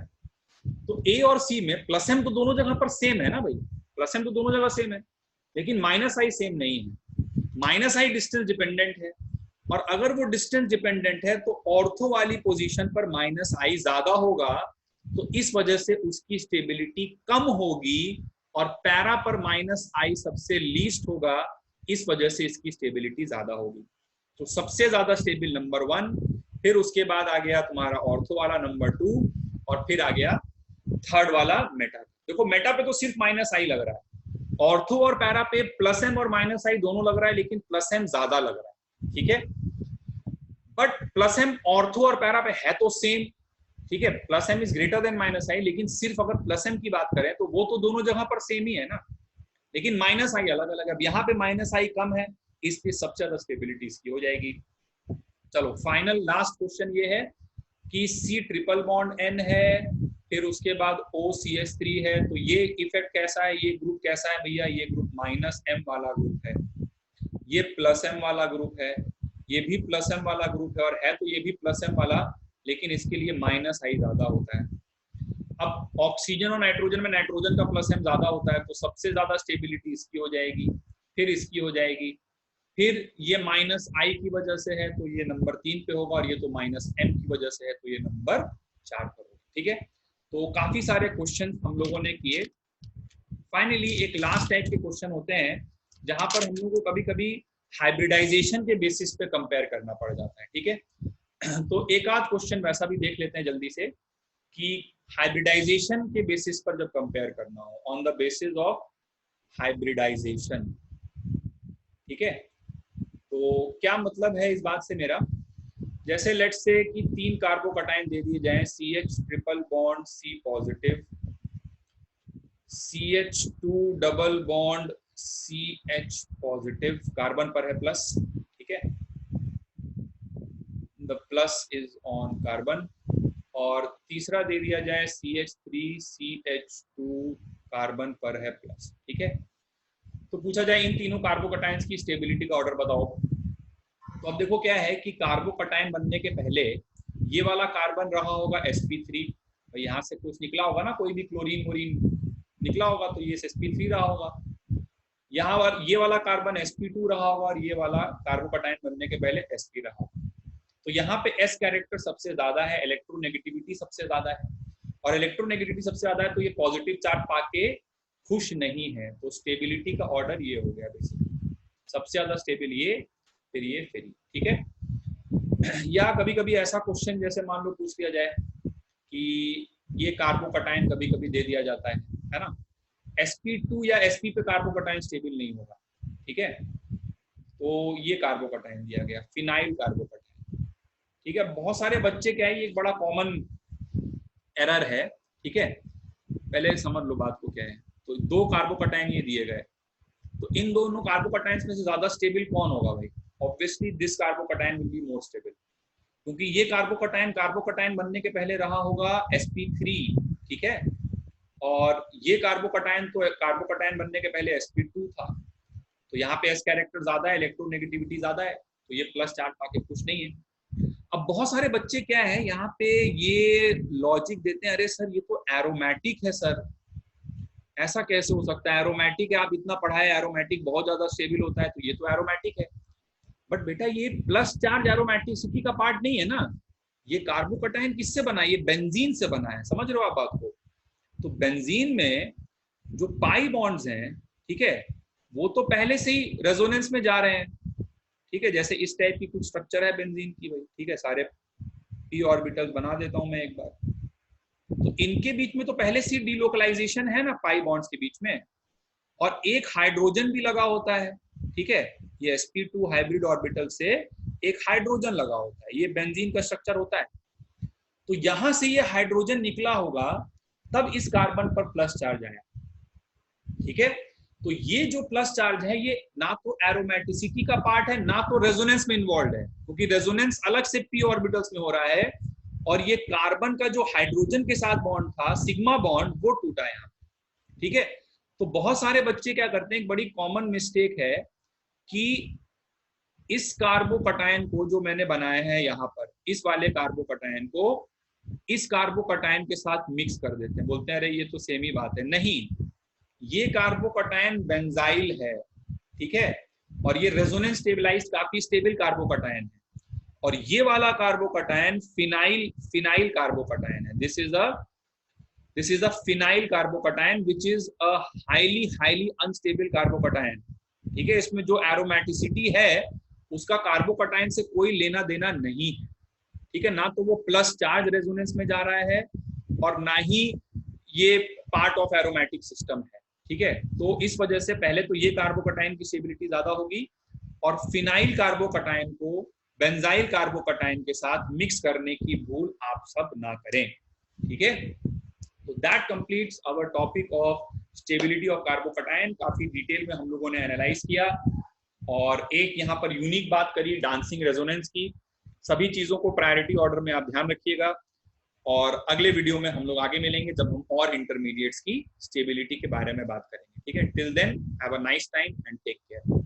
तो A और C में प्लस M तो दोनों जगह पर सेम है ना भाई, प्लस M तो दोनों जगह सेम है, लेकिन माइनस आई सेम नहीं है। माइनस आई डिस्टेंस डिपेंडेंट है, और अगर वो डिस्टेंस डिपेंडेंट है तो ऑर्थो वाली पोजीशन पर माइनस आई ज्यादा होगा, तो इस वजह से उसकी स्टेबिलिटी कम होगी, और पैरा पर माइनस आई सबसे लीस्ट होगा, इस वजह से इसकी स्टेबिलिटी ज्यादा होगी। तो सबसे ज्यादा स्टेबल नंबर 1, फिर उसके बाद आ गया तुम्हारा ऑर्थो वाला नंबर 2, और फिर आ गया थर्ड वाला मेटा। देखो मेटा पे तो सिर्फ माइनस आई लग रहा है, ऑर्थो और पैरा पे प्लस एम और माइनस आई दोनों लग रहा है, लेकिन प्लस एम ज्यादा लग रहा है, ठीक है। बट प्लस एम ऑर्थो और पैरा पे है तो सेम, ठीक है, plus M is greater than minus I, लेकिन सिर्फ अगर प्लस एम की बात करें तो वो तो दोनों जगह पर सेम ही है ना, लेकिन माइनस आई अलग अलग है। अब यहाँ पे माइनस आई कम है, इस पे सबसे ज्यादा स्टेबिलिटी इसकी हो जाएगी। चलो फाइनल लास्ट क्वेश्चन ये है कि C ट्रिपल बॉन्ड N है, फिर उसके बाद OCH3 है, तो ये इफेक्ट कैसा है, ये ग्रुप कैसा है भैया, ये ग्रुप माइनस M वाला ग्रुप है, ये प्लस M वाला ग्रुप है, ये भी प्लस M वाला ग्रुप है, और है तो ये भी प्लस M वाला, लेकिन इसके लिए माइनस आई ज्यादा होता है। अब ऑक्सीजन और नाइट्रोजन में नाइट्रोजन का प्लस M ज्यादा होता है, तो सबसे ज्यादा स्टेबिलिटी इसकी हो जाएगी, फिर इसकी हो जाएगी, फिर ये माइनस आई की वजह से है तो ये नंबर 3 पे होगा, और ये तो माइनस M की वजह से है तो ये नंबर 4 पर होगा, ठीक है। तो काफी सारे क्वेश्चन हम लोगों ने किए। फाइनली एक लास्ट टाइप के क्वेश्चन होते हैं जहां पर हम लोगों को कभी कभी हाइब्रिडाइजेशन के बेसिस पे कंपेयर करना पड़ जाता है, ठीक है। तो एक आध क्वेश्चन वैसा भी देख लेते हैं जल्दी से कि हाइब्रिडाइजेशन के बेसिस पर जब कंपेयर करना हो, on the basis of hybridization, ठीक है। तो क्या मतलब है इस बात से मेरा, जैसे लेट्स से कि 3 कार्बोकटाइन दे दिए जाएं, CH triple bond C positive, CH2 double bond CH positive, carbon पर है प्लस, ठीक है, the plus is on carbon, और तीसरा दे दिया जाए CH3 CH2, कार्बन पर है प्लस, ठीक है। तो पूछा जाए इन तीनों कार्बोकटाइंस की स्टेबिलिटी का ऑर्डर बताओ। तो अब देखो क्या है कि कार्बोकटाइन बनने के पहले ये वाला कार्बन रहा होगा sp3, तो यहाँ से कुछ निकला होगा ना, कोई भी क्लोरीन वोरीन निकला होगा, तो ये sp3 रहा होगा। यहाँ ये वाला कार्बन sp2 रहा होगा, और ये वाला कार्बोकटाइन बनने के पहले sp रहा होगा। तो यहाँ पे s कैरेक्टर सबसे ज्यादा है, इलेक्ट्रोनेगेटिविटी सबसे ज्यादा है, और इलेक्ट्रोनेगेटिविटी सबसे ज्यादा है तो ये पॉजिटिव चार्ज पाके खुश नहीं है, तो स्टेबिलिटी का ऑर्डर ये हो गया बेसिकली, सबसे ज्यादा स्टेबल ये, फिर ये, फिर ये, ठीक है। या कभी कभी ऐसा क्वेश्चन जैसे मान लो पूछ लिया जाए कि ये कार्बोकटाइन कभी कभी दे दिया जाता है ना, sp2 या sp पे कार्बोकटाइन स्टेबल नहीं होगा, ठीक है, तो ये कार्बोकटाइन दिया गया, फिनाइल कार्बोकटाइन, ठीक है। बहुत सारे बच्चे क्या है, ये एक बड़ा कॉमन एरर है, ठीक है, पहले समझ लो बात को क्या है। तो 2 कार्बोकटाइन ये दिए गए, तो इन दोनों कार्बोकटाइंस में से ज्यादा स्टेबल कौन होगा भाई, obviously this कार्बोकटाइन will be more stable, क्योंकि ये कार्बोकटाइन बनने के पहले रहा होगा sp3, ठीक है, और ये कार्बोकटाइन बनने के पहले sp2 था, तो यहाँ पे s कैरेक्टर ज्यादा है, इलेक्ट्रोनेगेटिविटी ज्यादा है, तो ये प्लस चार्ज पाके कुछ नहीं है। अब बहुत सारे बच्चे क्या है यहाँ पे ये लॉजिक देते हैं, अरे सर ये तो एरोमेटिक है सर, ऐसा कैसे हो सकता है, एरोमेटिक है, आप इतना पढ़ाए एरोमेटिक बहुत ज्यादा स्टेबल होता है, तो ये तो एरोमेटिक है। बट बेटा ये प्लस चार्ज एरोमेटिसिटी का पार्ट नहीं है ना, ये कार्बोकटाइन किससे बना है, ये बेंजीन से बना है, समझ रहे हो आप बात को। तो बेंजीन में जो पाई बॉन्ड्स हैं, ठीक है, वो तो पहले से ही रेजोनेंस में जा रहे हैं, ठीक है, जैसे इस टाइप की कुछ स्ट्रक्चर है बेंजीन की भाई, ठीक है, सारे p ऑर्बिटल्स बना देता हूं मैं एक बार, तो इनके बीच में तो पहले से डीलोकलाइजेशन है ना पाई बॉन्ड्स के बीच में, और एक हाइड्रोजन भी लगा होता है, ठीक है, ये sp2 हाइब्रिड ऑर्बिटल से एक हाइड्रोजन लगा होता है, ये बेंजीन का स्ट्रक्चर होता है। तो यहां से ये हाइड्रोजन निकला होगा, तब इस कार्बन पर प्लस चार्ज आया, ठीक है। तो ये जो प्लस चार्ज है ये ना तो एरोमेटिसिटी का पार्ट है, ना तो रेजोनेंस में इन्वॉल्व है, क्योंकि रेजोनेंस अलग से p ऑर्बिटल्स में हो रहा है, और ये कार्बन का जो हाइड्रोजन के साथ बॉन्ड था सिग्मा बॉन्ड, वो टूटा यहाँ, ठीक है। तो बहुत सारे बच्चे क्या करते हैं, एक बड़ी कॉमन मिस्टेक है कि इस कार्बोकटाइन को जो मैंने बनाया है यहाँ पर, इस वाले कार्बोकटाइन को इस कार्बोकटाइन के साथ मिक्स कर देते हैं, बोलते हैं अरे ये तो सेम ही बात है, नहीं, ये कार्बोकटाइन बेंजाइल है, ठीक है, और ये रेजोनेंस स्टेबलाइज्ड काफी स्टेबल कार्बोकटाइन है, और ये वाला कार्बोकटाइन फिनाइल कार्बोकटाइन है, this is a phenyl कार्बोकटाइन which is a highly unstable कार्बोकटाइन, ठीक है। इसमें जो एरोमेटिसिटी है उसका कार्बोकटाइन से कोई लेना देना नहीं है, ठीक है, ना तो वो प्लस चार्ज रेजोनेंस में जा रहा है, और ना ही ये पार्ट ऑफ एरोमेटिक सिस्टम है, ठीक है। तो इस वजह से पहले तो ये कार्बोकटाइन की स्टेबिलिटी ज्यादा होगी, और फिनाइल कार्बोकटाइन को बेंजाइल कार्बोकटाइन के साथ मिक्स करने की भूल आप सब ना करें, ठीक है। तो that completes our topic of stability of carbocation. काफी डिटेल में हम लोगों ने एनालाइज किया, और एक यहाँ पर यूनिक बात करी डांसिंग रेजोनेंस की। सभी चीजों को प्रायोरिटी ऑर्डर में आप ध्यान रखिएगा, और अगले वीडियो में हम लोग आगे मिलेंगे जब हम और इंटरमीडिएट्स की स्टेबिलिटी के बारे में बात करेंगे, ठीक है। Till then have a nice time and take care.